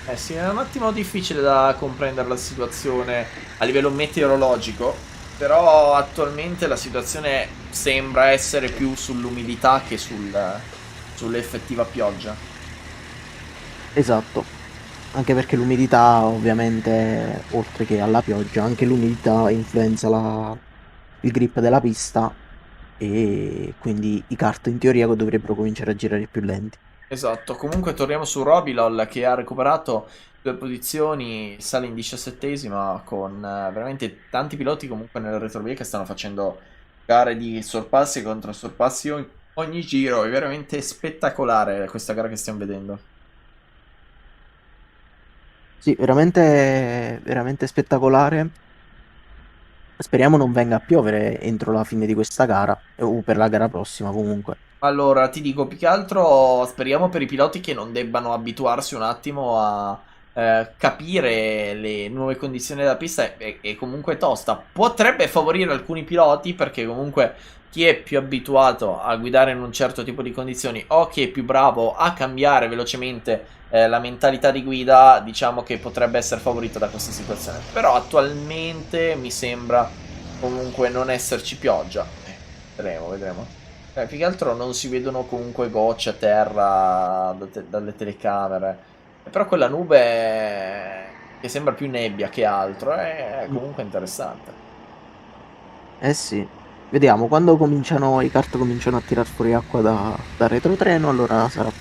Eh sì, è un attimo difficile da comprendere la situazione a livello meteorologico, però attualmente la situazione sembra essere più sull'umidità che sull'effettiva pioggia. Esatto. Anche perché l'umidità, ovviamente, oltre che alla pioggia, anche l'umidità influenza il grip della pista e quindi i kart in teoria dovrebbero cominciare a girare più lenti. Esatto, comunque torniamo su Robilol che ha recuperato 2 posizioni, sale in 17esima con veramente tanti piloti comunque nel retrovie che stanno facendo gare di sorpassi contro sorpassi ogni giro, è veramente spettacolare questa gara che stiamo vedendo. Sì, veramente, veramente spettacolare. Speriamo non venga a piovere entro la fine di questa gara, o per la gara prossima comunque. Allora, ti dico, più che altro speriamo per i piloti che non debbano abituarsi un attimo a capire le nuove condizioni della pista e comunque tosta. Potrebbe favorire alcuni piloti perché comunque chi è più abituato a guidare in un certo tipo di condizioni o chi è più bravo a cambiare velocemente la mentalità di guida, diciamo che potrebbe essere favorito da questa situazione. Però attualmente mi sembra comunque non esserci pioggia. Vedremo, vedremo. Più che altro non si vedono comunque gocce a terra dalle telecamere. Però quella nube che sembra più nebbia che altro è Mm. comunque interessante. Eh sì, vediamo, quando i kart cominciano a tirar fuori acqua da retrotreno, allora sarà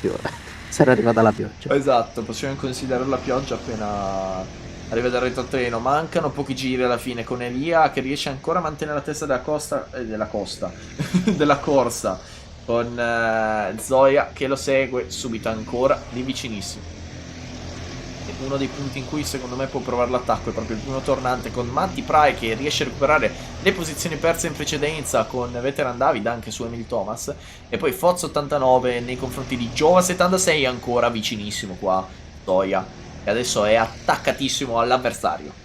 arrivata la pioggia. Esatto, possiamo considerare la pioggia appena arriva dal retrotreno. Mancano pochi giri alla fine con Elia che riesce ancora a mantenere la testa della costa, della corsa. Con Zoya che lo segue subito ancora di vicinissimo. Uno dei punti in cui secondo me può provare l'attacco è proprio il primo tornante con Matti Pry che riesce a recuperare le posizioni perse in precedenza con Veteran David anche su Emil Thomas e poi Foz 89 nei confronti di Giova 76 ancora vicinissimo qua Toia e adesso è attaccatissimo all'avversario.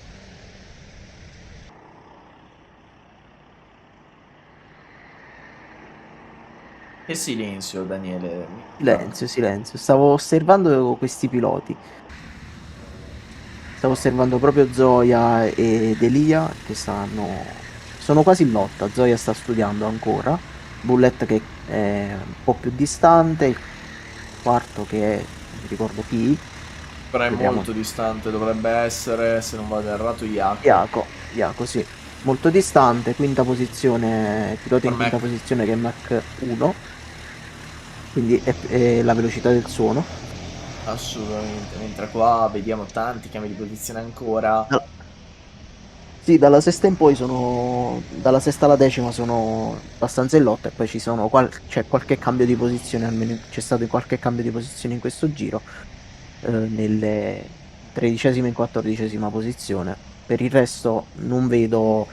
Che silenzio Daniele. Silenzio, silenzio. Stavo osservando questi piloti. Stavo osservando proprio Zoya ed Elia che sono quasi in lotta. Zoya sta studiando ancora. Bullet che è un po' più distante. Il quarto che è, non mi ricordo chi. Però è Vediamo. molto distante, dovrebbe essere, se non vado errato, Iaco. Iaco, sì. Molto distante. Quinta posizione. Pilota Per in me quinta posizione che è Mach 1. Quindi è la velocità del suono. assolutamente, mentre qua vediamo tanti cambi di posizione ancora. Da- Sì, dalla sesta in poi dalla sesta alla decima sono abbastanza in lotta e poi c'è qualche cambio di posizione, almeno c'è stato qualche cambio di posizione in questo giro, nelle tredicesima e quattordicesima posizione. Per il resto non vedo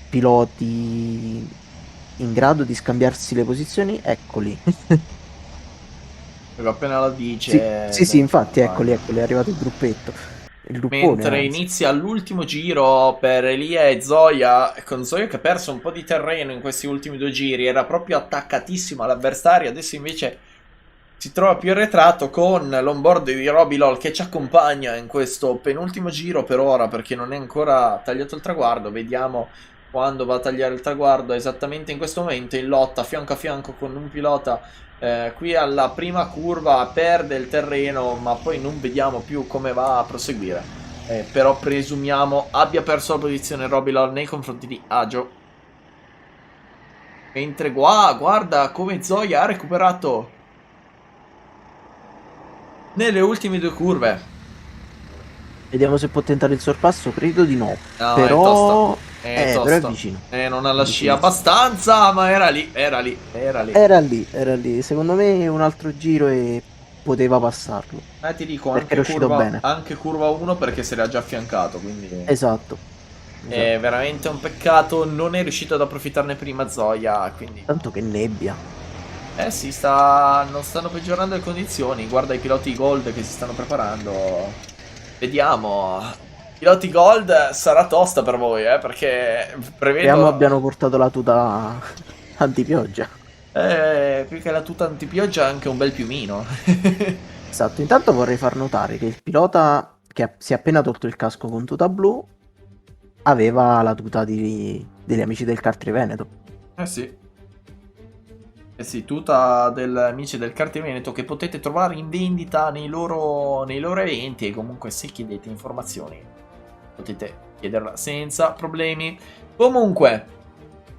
piloti in grado di scambiarsi le posizioni, eccoli. Perché appena lo Sì, dice, sì, sì, beh, infatti, vai. eccoli, è arrivato il gruppetto, il gruppone Mentre anzi. inizia l'ultimo giro per Elia e Zoya, con Zoya che ha perso un po' di terreno in questi ultimi 2 giri, era proprio attaccatissimo all'avversario, adesso invece si trova più arretrato con l'onboard di Robilol che ci accompagna in questo penultimo giro per ora, perché non è ancora tagliato il traguardo. Vediamo quando va a tagliare il traguardo, esattamente in questo momento in lotta fianco a fianco con un pilota qui alla prima curva, perde il terreno, ma poi non vediamo più come va a proseguire. Però presumiamo abbia perso la posizione Robilol nei confronti di Agio. Mentre guarda come Zoya ha recuperato nelle ultime due curve. Vediamo se può tentare il sorpasso, credo di no. No, è Però... tosta. È però è tosta. vicino. Non ha la scia Vicinissimo. abbastanza, ma era lì. Era lì. Secondo me un altro giro e poteva passarlo. Ti dico, Perché era uscito bene. anche curva 1 perché se l'ha già affiancato, quindi... Esatto. È veramente un peccato, non è riuscito ad approfittarne prima Zoya, quindi... Tanto che nebbia. Sì, non stanno peggiorando le condizioni. Guarda i piloti Gold che si stanno preparando. Vediamo. Piloti Gold sarà tosta per voi, perché prevedo... Speriamo abbiano portato la tuta antipioggia. Più che la tuta antipioggia anche un bel piumino. Esatto, intanto vorrei far notare che il pilota che si è appena tolto il casco con tuta blu aveva la tuta degli amici del Kartri Veneto. Sì. Sì, tuta degli amici del Kartri Veneto che potete trovare in vendita nei loro eventi, e comunque se chiedete informazioni potete chiederla senza problemi. Comunque,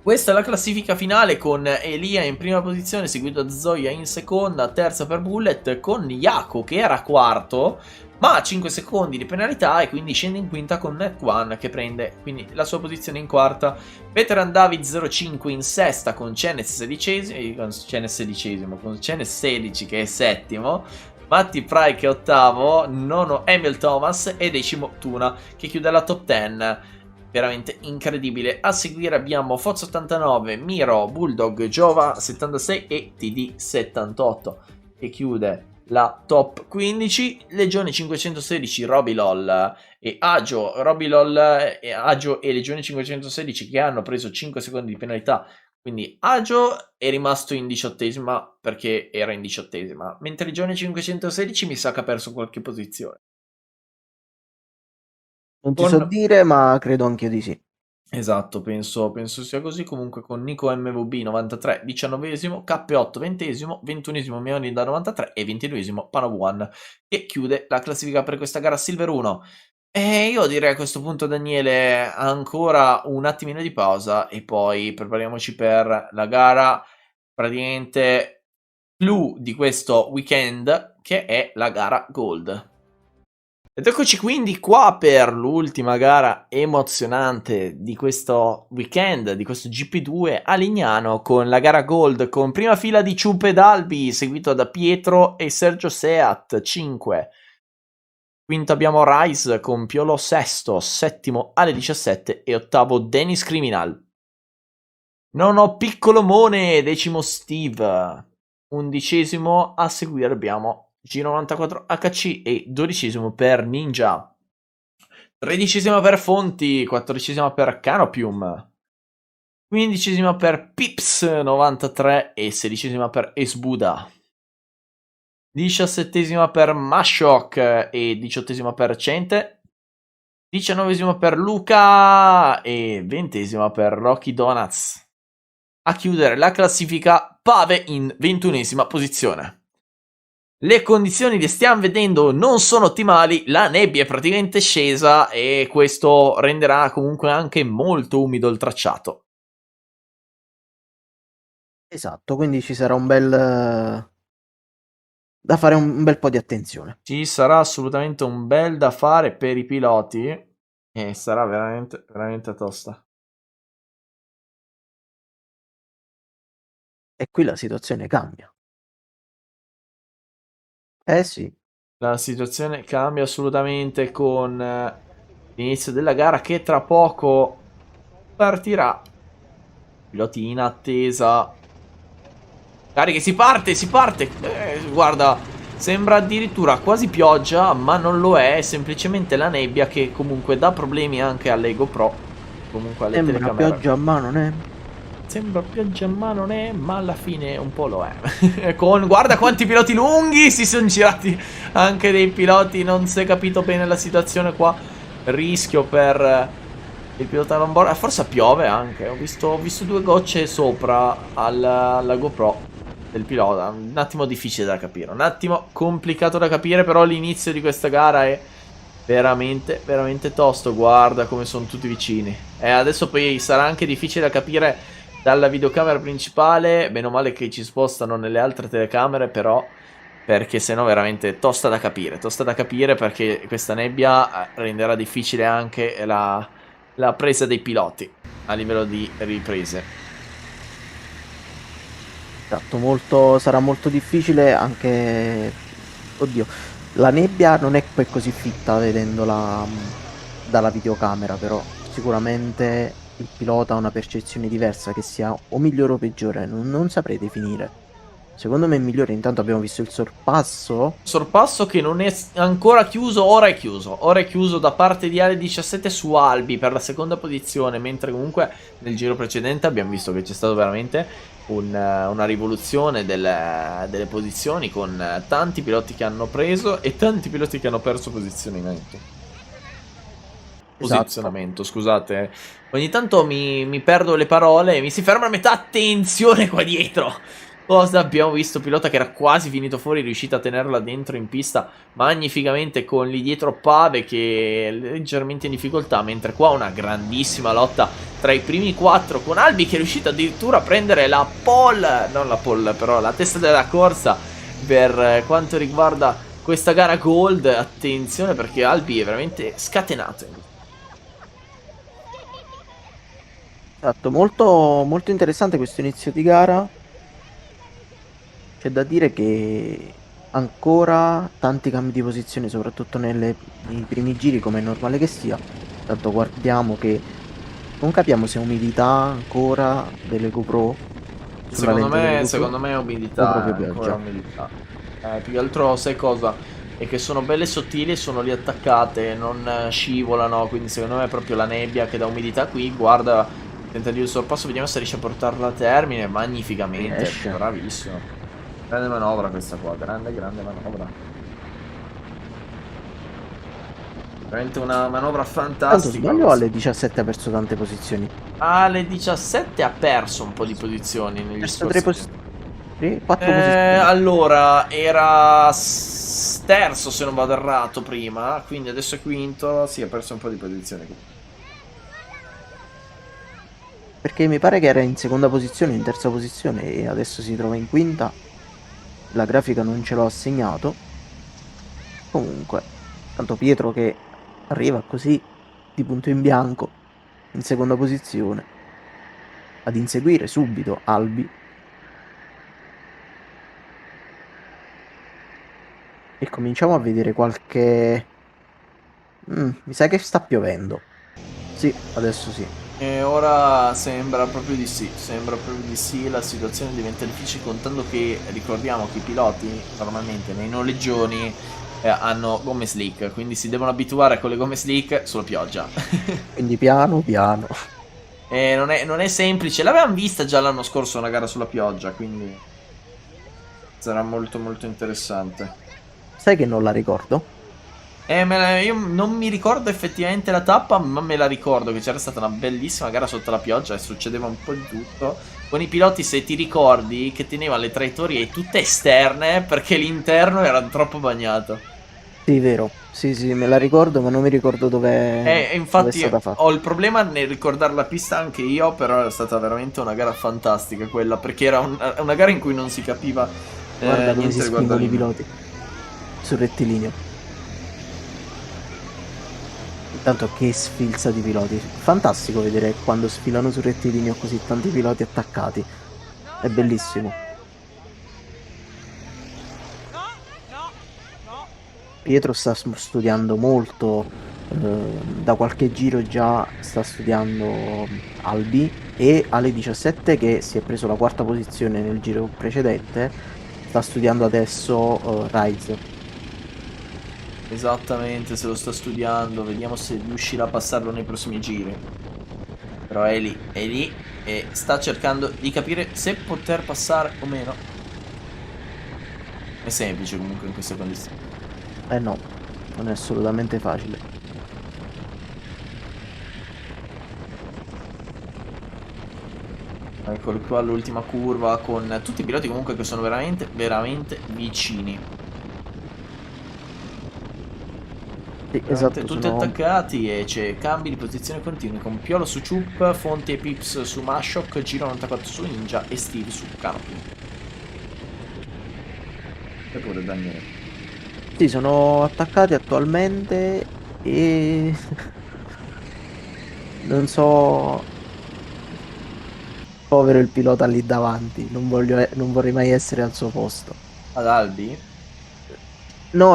questa è la classifica finale con Elia in prima posizione, seguito da Zoya in seconda, terza per Bullet, con Yako che era quarto, ma a 5 secondi di penalità e quindi scende in quinta con Net1 che prende quindi la sua posizione in quarta. Veteran David 05 in sesta con Cenes 16, con Cenes 16 che è settimo, Matti Pry che è ottavo, nono Emil Thomas e decimo Tuna che chiude la top 10. Veramente incredibile. A seguire abbiamo Foz 89, Miro, Bulldog, Giova 76 e TD 78 che chiude la top 15. Legione 516, Robilol e Agio. Robilol, Agio e Legione 516 che hanno preso 5 secondi di penalità. Quindi Agio è rimasto in 18esima perché era in 18esima, mentre Legione 516 mi sa che ha perso qualche posizione. Non ti so dire, ma credo anche io di sì. Esatto, penso sia così. Comunque con Nico MVB 93, 19esimo, K8 20esimo, 21esimo Meoni da 93 e 22esimo Panawan che chiude la classifica per questa gara Silver 1. E io direi a questo punto, Daniele, ancora un attimino di pausa e poi prepariamoci per la gara praticamente clou di questo weekend, che è la gara Gold. Ed eccoci quindi qua per l'ultima gara emozionante di questo weekend, di questo GP2 a Lignano, con la gara Gold, con prima fila di Ciupe ed Albi, seguito da Pietro e Sergio Seat, 5. Quinto abbiamo Rise con Piolo sesto, settimo alle 17 e ottavo Dennis Criminal. Nono Piccolomone, decimo Steve, 11esimo a seguire abbiamo G94 HC e 12esimo per Ninja. 13esima per Fonti, 14esima per Canopium, 15esima per Pips 93 e 16esima per Esbuda. 17esima per Mashok e 18esima per Cente. 19esima per Luca e 20esima per Rocky Donuts. A chiudere la classifica Pave in 21esima posizione. Le condizioni che stiamo vedendo non sono ottimali, la nebbia è praticamente scesa e questo renderà comunque anche molto umido il tracciato. Esatto, quindi ci sarà un bel... da fare un bel po' di attenzione. Ci sarà assolutamente un bel da fare per i piloti e sarà veramente, veramente tosta. E qui la situazione cambia. Eh sì. La situazione cambia assolutamente con l'inizio della gara che tra poco partirà. Piloti in attesa. Cariche, si parte! Guarda, sembra addirittura quasi pioggia, ma non lo è semplicemente la nebbia che comunque dà problemi anche alle GoPro, comunque alle Sembra telecamere. pioggia, ma non è. sembra pioggia ma non è, ma alla fine un po' lo è. Guarda quanti piloti lunghi si sono girati, anche dei piloti, non si è capito bene la situazione qua. Rischio per il pilota on board, forse piove anche, ho visto due gocce sopra alla GoPro del pilota, un attimo difficile da capire, un attimo complicato da capire, però l'inizio di questa gara è veramente, veramente tosto. Guarda come sono tutti vicini. E adesso poi sarà anche difficile da capire dalla videocamera principale, meno male che ci spostano nelle altre telecamere, però, perché sennò veramente tosta da capire perché questa nebbia renderà difficile anche la presa dei piloti a livello di riprese. Esatto, sarà molto difficile anche... Oddio, la nebbia non è poi così fitta vedendola dalla videocamera, però sicuramente il pilota ha una percezione diversa, che sia o migliore o peggiore, non saprei definire. Secondo me è migliore. Intanto abbiamo visto il sorpasso. Sorpasso che non è ancora chiuso, ora è chiuso. Ora è chiuso da parte di Ale17 su Albi per la seconda posizione, mentre comunque nel giro precedente abbiamo visto che c'è stato veramente una rivoluzione delle posizioni, con tanti piloti che hanno preso e tanti piloti che hanno perso posizionamento. Esatto. Posizionamento, scusate. Ogni tanto mi perdo le parole e mi si ferma a metà. Attenzione qua dietro! Cosa abbiamo visto? Pilota che era quasi finito fuori, riuscito a tenerla dentro in pista magnificamente, con lì dietro Pave che è leggermente in difficoltà, mentre qua una grandissima lotta tra i primi quattro, con Albi che è riuscito addirittura a prendere la pole, non la pole però, la testa della corsa per quanto riguarda questa gara Gold. Attenzione perché Albi è veramente scatenato. Esatto, molto, molto interessante questo inizio di gara. C'è da dire che ancora tanti cambi di posizione, soprattutto nei primi giri, come è normale che sia. Tanto guardiamo che non capiamo se è umidità ancora delle GoPro. Secondo me, è O umidità, proprio è ancora pioggia. umidità. Più che altro, sai cosa? È che sono belle sottili, sono lì attaccate, non scivolano, quindi secondo me è proprio la nebbia che dà umidità qui. Guarda, tenta di il sorpasso, vediamo se riesce a portarla a termine, magnificamente, Riesce. bravissimo. Grande manovra questa qua, grande, grande manovra. Veramente una manovra Tanto fantastica. sbaglio, alle 17 ha perso tante posizioni. Alle 17 ha perso un po' di posizioni negli Perso scorsi 4 posizioni. allora, era terzo se non vado errato prima, quindi adesso è quinto, sì, ha perso un po' di posizione qui. Perché mi pare che era in seconda posizione, in terza posizione, e adesso si trova in quinta. La grafica non ce l'ho assegnato. Comunque, tanto Pietro che arriva così di punto in bianco in seconda posizione ad inseguire subito Albi. E cominciamo a vedere qualche... mi sa che sta piovendo. Sì, adesso sì. E ora sembra proprio di sì, la situazione diventa difficile contando che ricordiamo che i piloti normalmente nei noleggioni hanno gomme slick, quindi si devono abituare con le gomme slick sulla pioggia. Quindi piano piano. E non è semplice, l'avevamo vista già l'anno scorso una gara sulla pioggia, quindi sarà molto molto interessante. Sai che non la ricordo? Io non mi ricordo effettivamente la tappa, ma me la ricordo che c'era stata una bellissima gara sotto la pioggia e succedeva un po' di tutto. Con i piloti, se ti ricordi, che tenevano le traiettorie tutte esterne perché l'interno era troppo bagnato. Sì, vero. Sì, sì, me la ricordo, ma non mi ricordo dove è Infatti stata fatta. ho il problema nel ricordare la pista anche io, però è stata veramente una gara fantastica quella, perché era una gara in cui non si capiva Guarda come si niente riguardo spingono i all'inno. piloti sul rettilineo. Intanto che sfilza di piloti. Fantastico vedere quando sfilano sul rettilineo così tanti piloti attaccati. È bellissimo. Pietro sta studiando molto, da qualche giro già sta studiando Albi, e alle 17 che si è preso la quarta posizione nel giro precedente sta studiando adesso Rise. Esattamente, se lo sta studiando, vediamo se riuscirà a passarlo nei prossimi giri. Però è lì, e sta cercando di capire se poter passare o meno. È semplice comunque in queste condizioni. Eh no, non è assolutamente facile. Eccolo qua l'ultima curva con tutti i piloti comunque che sono veramente, veramente vicini. Sì, Veramente esatto, tutti sono... attaccati e c'è cambi di posizione continui con Piolo su Chup, Fonti e Pips su Mashok, Giro 94 su Ninja e Steve su Carpi. E pure Daniele. Sì, sono attaccati attualmente e... non so... Povero il pilota lì davanti, non vorrei mai essere al suo posto. Ad Albi? No,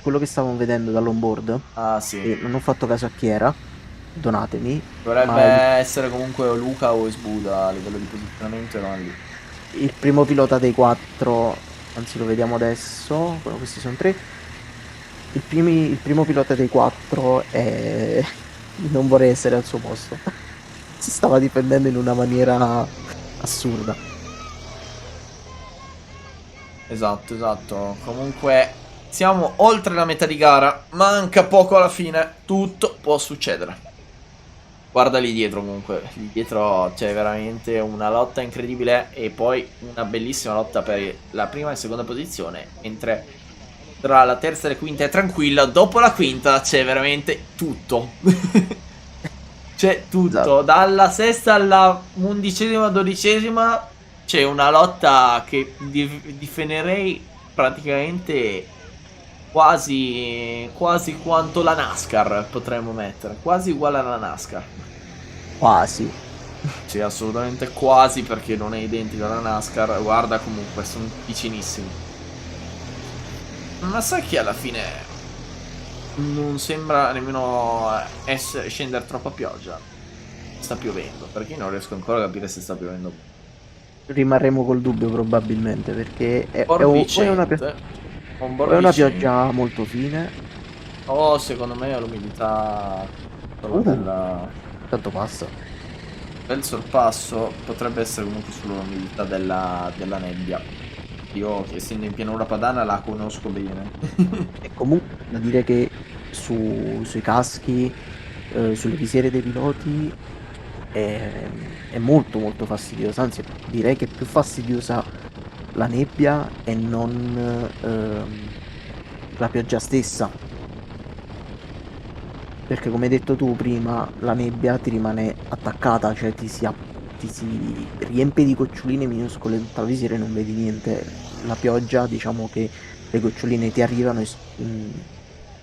quello che stavamo vedendo dall'onboard, Ah sì. e non ho fatto caso a chi era, perdonatemi, Dovrebbe ma essere comunque o Luca o Esbuda a livello di posizionamento, erano lì. il primo pilota dei quattro, anzi lo vediamo adesso, questi sono tre, il primo pilota dei quattro è... non vorrei essere al suo posto. Si stava difendendo in una maniera assurda. Esatto, esatto. Comunque siamo oltre la metà di gara, manca poco alla fine, tutto può succedere. Guarda lì dietro comunque, lì dietro c'è veramente una lotta incredibile e poi una bellissima lotta per la prima e la seconda posizione, mentre tra la terza e la quinta è tranquilla, dopo la quinta c'è veramente tutto. C'è Esatto. tutto, dalla sesta alla undicesima, dodicesima c'è una lotta che definirei praticamente quasi quanto la NASCAR potremmo mettere, quasi uguale alla NASCAR. Quasi. Sì, assolutamente quasi perché non è identico alla NASCAR, guarda comunque sono vicinissimi. Ma sai che alla fine non sembra nemmeno scendere troppa pioggia? Sta piovendo, perché io non riesco ancora a capire se sta piovendo. Rimarremo col dubbio probabilmente perché Borbicente, un o è una borbicente. pioggia molto fine. Oh, secondo me è l'umidità, quella Uh, tanto passa. del sorpasso, potrebbe essere comunque solo l'umidità della nebbia. Io, essendo in pianura padana, la conosco bene. E comunque da dire che sui caschi, sulle visiere dei piloti è molto molto fastidiosa, anzi direi che è più fastidiosa la nebbia e non la pioggia stessa. Perché come hai detto tu prima, la nebbia ti rimane attaccata, cioè ti si riempie di goccioline minuscole tutta la visiera e non vedi niente. La pioggia, diciamo che le goccioline ti arrivano e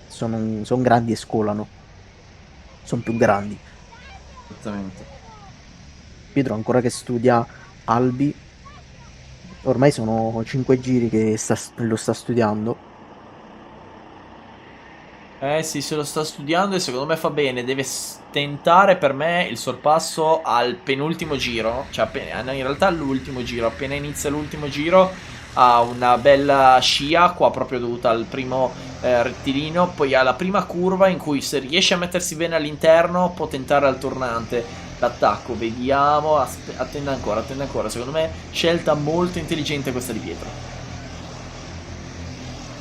sono grandi e scolano, sono più grandi. Esattamente. Pietro ancora che studia Albi, ormai sono 5 giri che lo sta studiando. Eh sì, se lo sta studiando e secondo me fa bene. Deve tentare per me il sorpasso al penultimo giro. Cioè, no, in realtà all'ultimo giro. Appena inizia l'ultimo giro, ha una bella scia qua proprio dovuta al primo rettilineo. Poi ha la prima curva in cui se riesce a mettersi bene all'interno può tentare al tornante l'attacco. Vediamo. Attenda ancora, attenda ancora. Secondo me scelta molto intelligente questa di Pietro.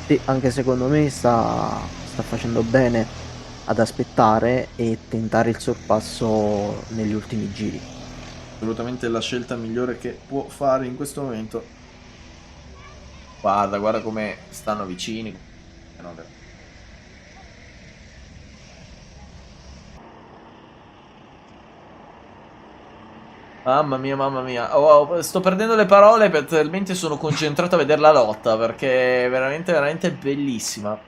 Sì, anche secondo me sta facendo bene ad aspettare e tentare il sorpasso negli ultimi giri. Assolutamente la scelta migliore che può fare in questo momento. Guarda, guarda come stanno vicini. No, mamma mia, mamma mia. Oh, sto perdendo le parole perché talmente sono concentrato a vedere la lotta perché è veramente, veramente bellissima.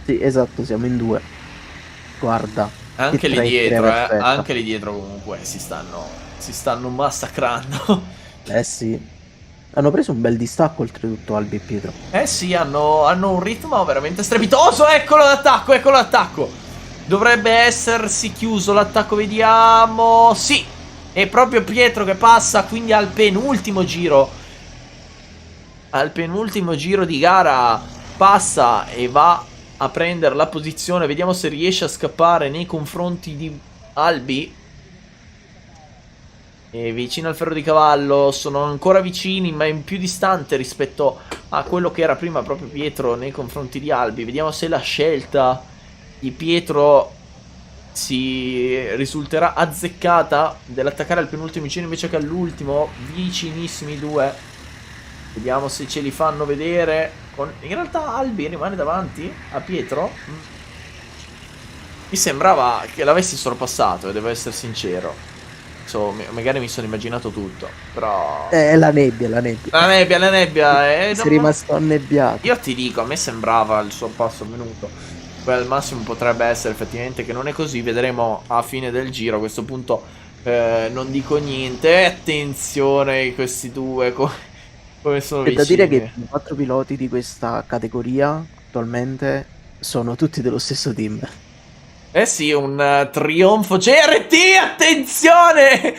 Sì, esatto, siamo in due. Guarda, che traiettoria perfetta. Anche lì dietro comunque si stanno massacrando. Eh sì, hanno preso un bel distacco oltretutto Albi e Pietro. Eh sì, hanno un ritmo veramente strepitoso. Eccolo l'attacco, eccolo l'attacco. Dovrebbe essersi chiuso l'attacco, vediamo. Sì, è proprio Pietro che passa, quindi al penultimo giro. Al penultimo giro di gara passa e va a prendere la posizione. Vediamo se riesce a scappare nei confronti di Albi. e vicino al ferro di cavallo, sono ancora vicini ma in più distante rispetto a quello che era prima proprio Pietro nei confronti di Albi. Vediamo se la scelta di Pietro si risulterà azzeccata dell'attaccare al penultimo giro invece che all'ultimo. Vicinissimi i due, vediamo se ce li fanno vedere. In realtà Albi rimane davanti a Pietro. Mi sembrava che l'avessi sorpassato, devo essere sincero. Magari mi sono immaginato tutto, però... È la nebbia, la nebbia. La nebbia... Sei rimasto annebbiato. Io ti dico, a me sembrava il sorpasso venuto. Poi al massimo potrebbe essere effettivamente che non è così. Vedremo a fine del giro. A questo punto non dico niente. Attenzione questi due come sono vicini. È da dire che i 4 piloti di questa categoria attualmente sono tutti dello stesso team. Eh sì, un trionfo JRT, attenzione!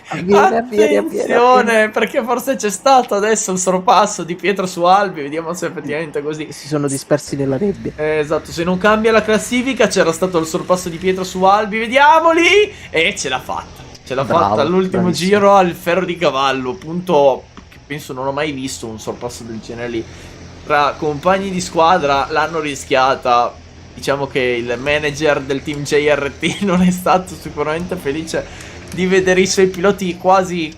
Attenzione, perché forse c'è stato adesso un sorpasso di Pietro su Albi, vediamo se effettivamente è così. Si sono dispersi nella nebbia. Esatto, se non cambia la classifica c'era stato il sorpasso di Pietro su Albi, vediamoli! E ce l'ha fatta, fatta all'ultimo giro al ferro di cavallo, punto che penso non ho mai visto un sorpasso del genere lì. Tra compagni di squadra l'hanno rischiata. Diciamo che il manager del team JRT non è stato sicuramente felice di vedere i suoi piloti quasi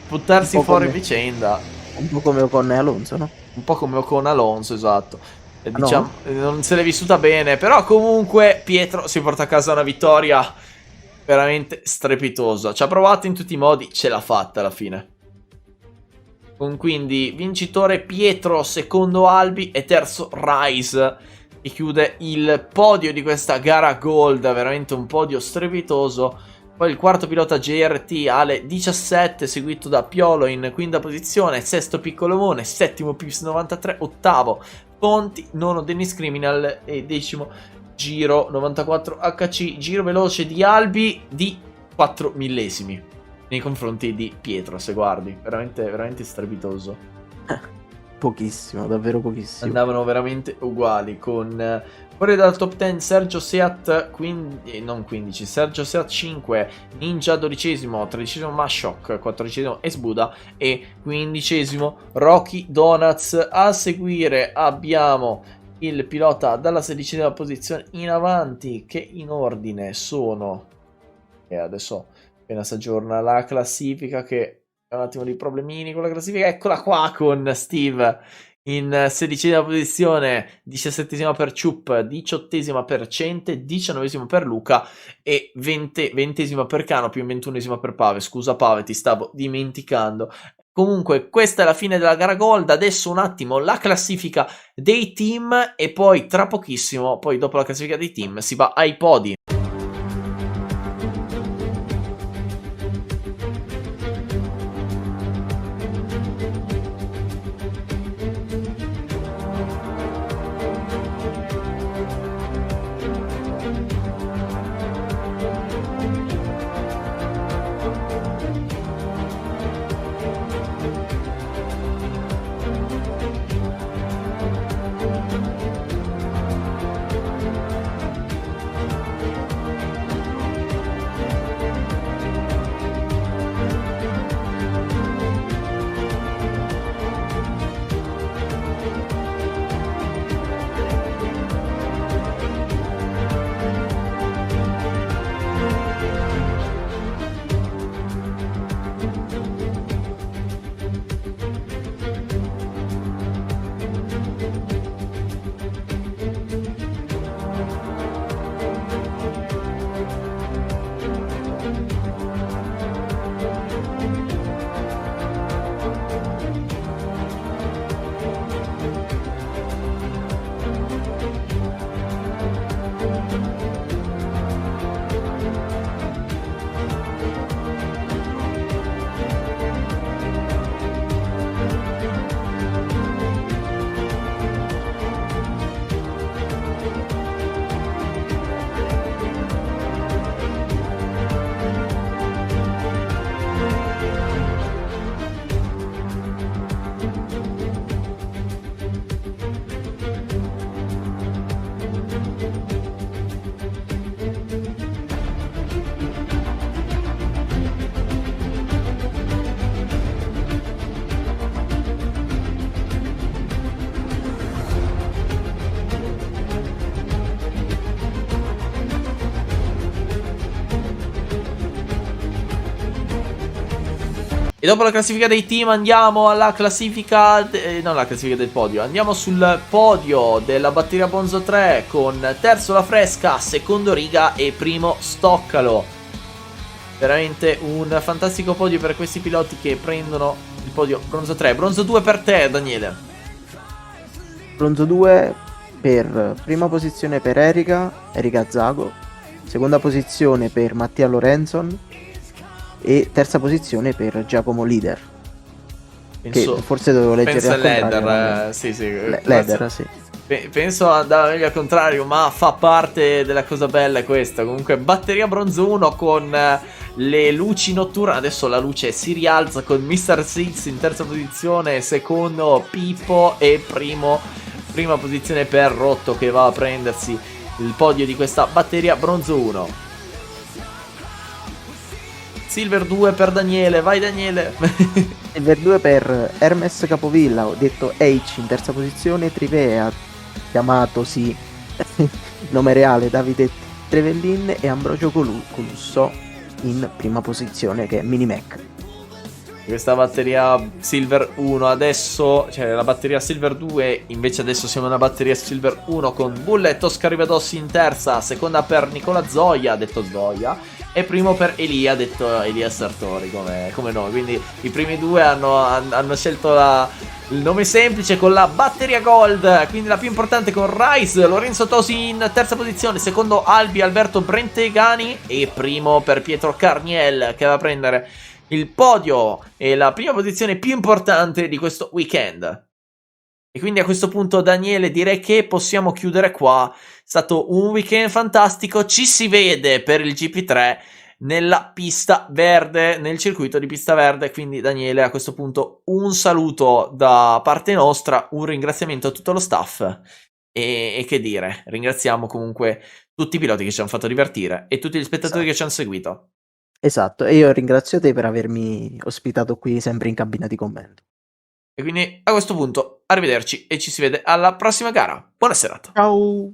buttarsi fuori vicenda. Un po' come Ocon e Alonso, no? Un po' come Ocon e Alonso, esatto. Diciamo, non se l'è vissuta bene, però comunque Pietro si porta a casa una vittoria veramente strepitosa. Ci ha provato in tutti i modi, ce l'ha fatta alla fine. Con quindi vincitore Pietro, secondo Albi e terzo Rice. E chiude il podio di questa gara Gold, veramente un podio strepitoso. Poi il quarto pilota JRT alle 17, seguito da Piolo in quinta posizione, sesto Piccolomone, settimo Pips 93, ottavo Ponti, nono Dennis Criminal e decimo Giro 94 HC, giro veloce di Albi di 4 millesimi nei confronti di Pietro, se guardi, veramente, veramente strepitoso. Pochissimo, davvero pochissimo. Andavano veramente uguali, con fuori dal top 10 Sergio Seat Sergio Seat 5, Ninja 12esimo, 13esimo Mashok, 14esimo Esbuda e 15esimo Rocky Donuts. A seguire abbiamo il pilota dalla 16esima posizione in avanti, che in ordine sono, e adesso appena si aggiorna la classifica, che un attimo di problemini con la classifica, eccola qua, con Steve in 16esima posizione, 17esima per Ciup, 18esima per Cente, 19esima per Luca e 20esima per Cano, più 21esima per Pave. Scusa Pave, ti stavo dimenticando. Comunque questa è la fine della gara Gold. Adesso un attimo la classifica dei team e poi tra pochissimo, poi dopo la classifica dei team, si va ai podi. E dopo la classifica dei team andiamo alla classifica, non la classifica del podio, andiamo sul podio della batteria Bonzo 3 con terzo La Fresca, secondo Riga e primo Stoccalo. Veramente un fantastico podio per questi piloti che prendono il podio Bronzo 3. Bronzo 2 per te, Daniele. Bronzo 2 per prima posizione per Erika Zago, seconda posizione per Mattia Lorenzon e terza posizione per Giacomo Lider. Penso, Che forse dovevo leggere penso al contrario. Leder, sì, sì. Leder, sì. Penso andare meglio al contrario, ma fa parte della cosa bella questa. Comunque, batteria Bronzo 1 con le luci notturne. Adesso la luce si rialza con Mr. Six in terza posizione, secondo Pippo e prima posizione per Rotto che va a prendersi il podio di questa batteria Bronzo 1. Silver 2 per Daniele, vai Daniele. Silver 2 per Hermes Capovilla, ho detto H in terza posizione, Trivea, chiamatosi nome reale Davide Trevellin, e Ambrogio Colusso in prima posizione, che è Minimac. Questa batteria Silver 1 adesso, cioè la batteria Silver 2, invece adesso siamo una batteria Silver 1 con Bullet, Oscar Rivadossi in terza, seconda per Nicola Zoia, detto Zoia, e primo per Elia, detto Elia Sartori, come noi. Quindi i primi due hanno scelto il nome semplice con la batteria Gold, quindi la più importante con Rice, Lorenzo Tosi in terza posizione, secondo Albi Alberto Brentegani e primo per Pietro Carniel che va a prendere il podio e la prima posizione più importante di questo weekend. E quindi a questo punto, Daniele, direi che possiamo chiudere qua. È stato un weekend fantastico. Ci si vede per il GP3 nella pista verde, nel circuito di pista verde. Quindi, Daniele, a questo punto un saluto da parte nostra, un ringraziamento a tutto lo staff. E che dire, ringraziamo comunque tutti i piloti che ci hanno fatto divertire e tutti gli spettatori che ci hanno seguito. Esatto, e io ringrazio te per avermi ospitato qui sempre in cabina di commento. E quindi a questo punto arrivederci e ci si vede alla prossima gara. Buona serata. Ciao!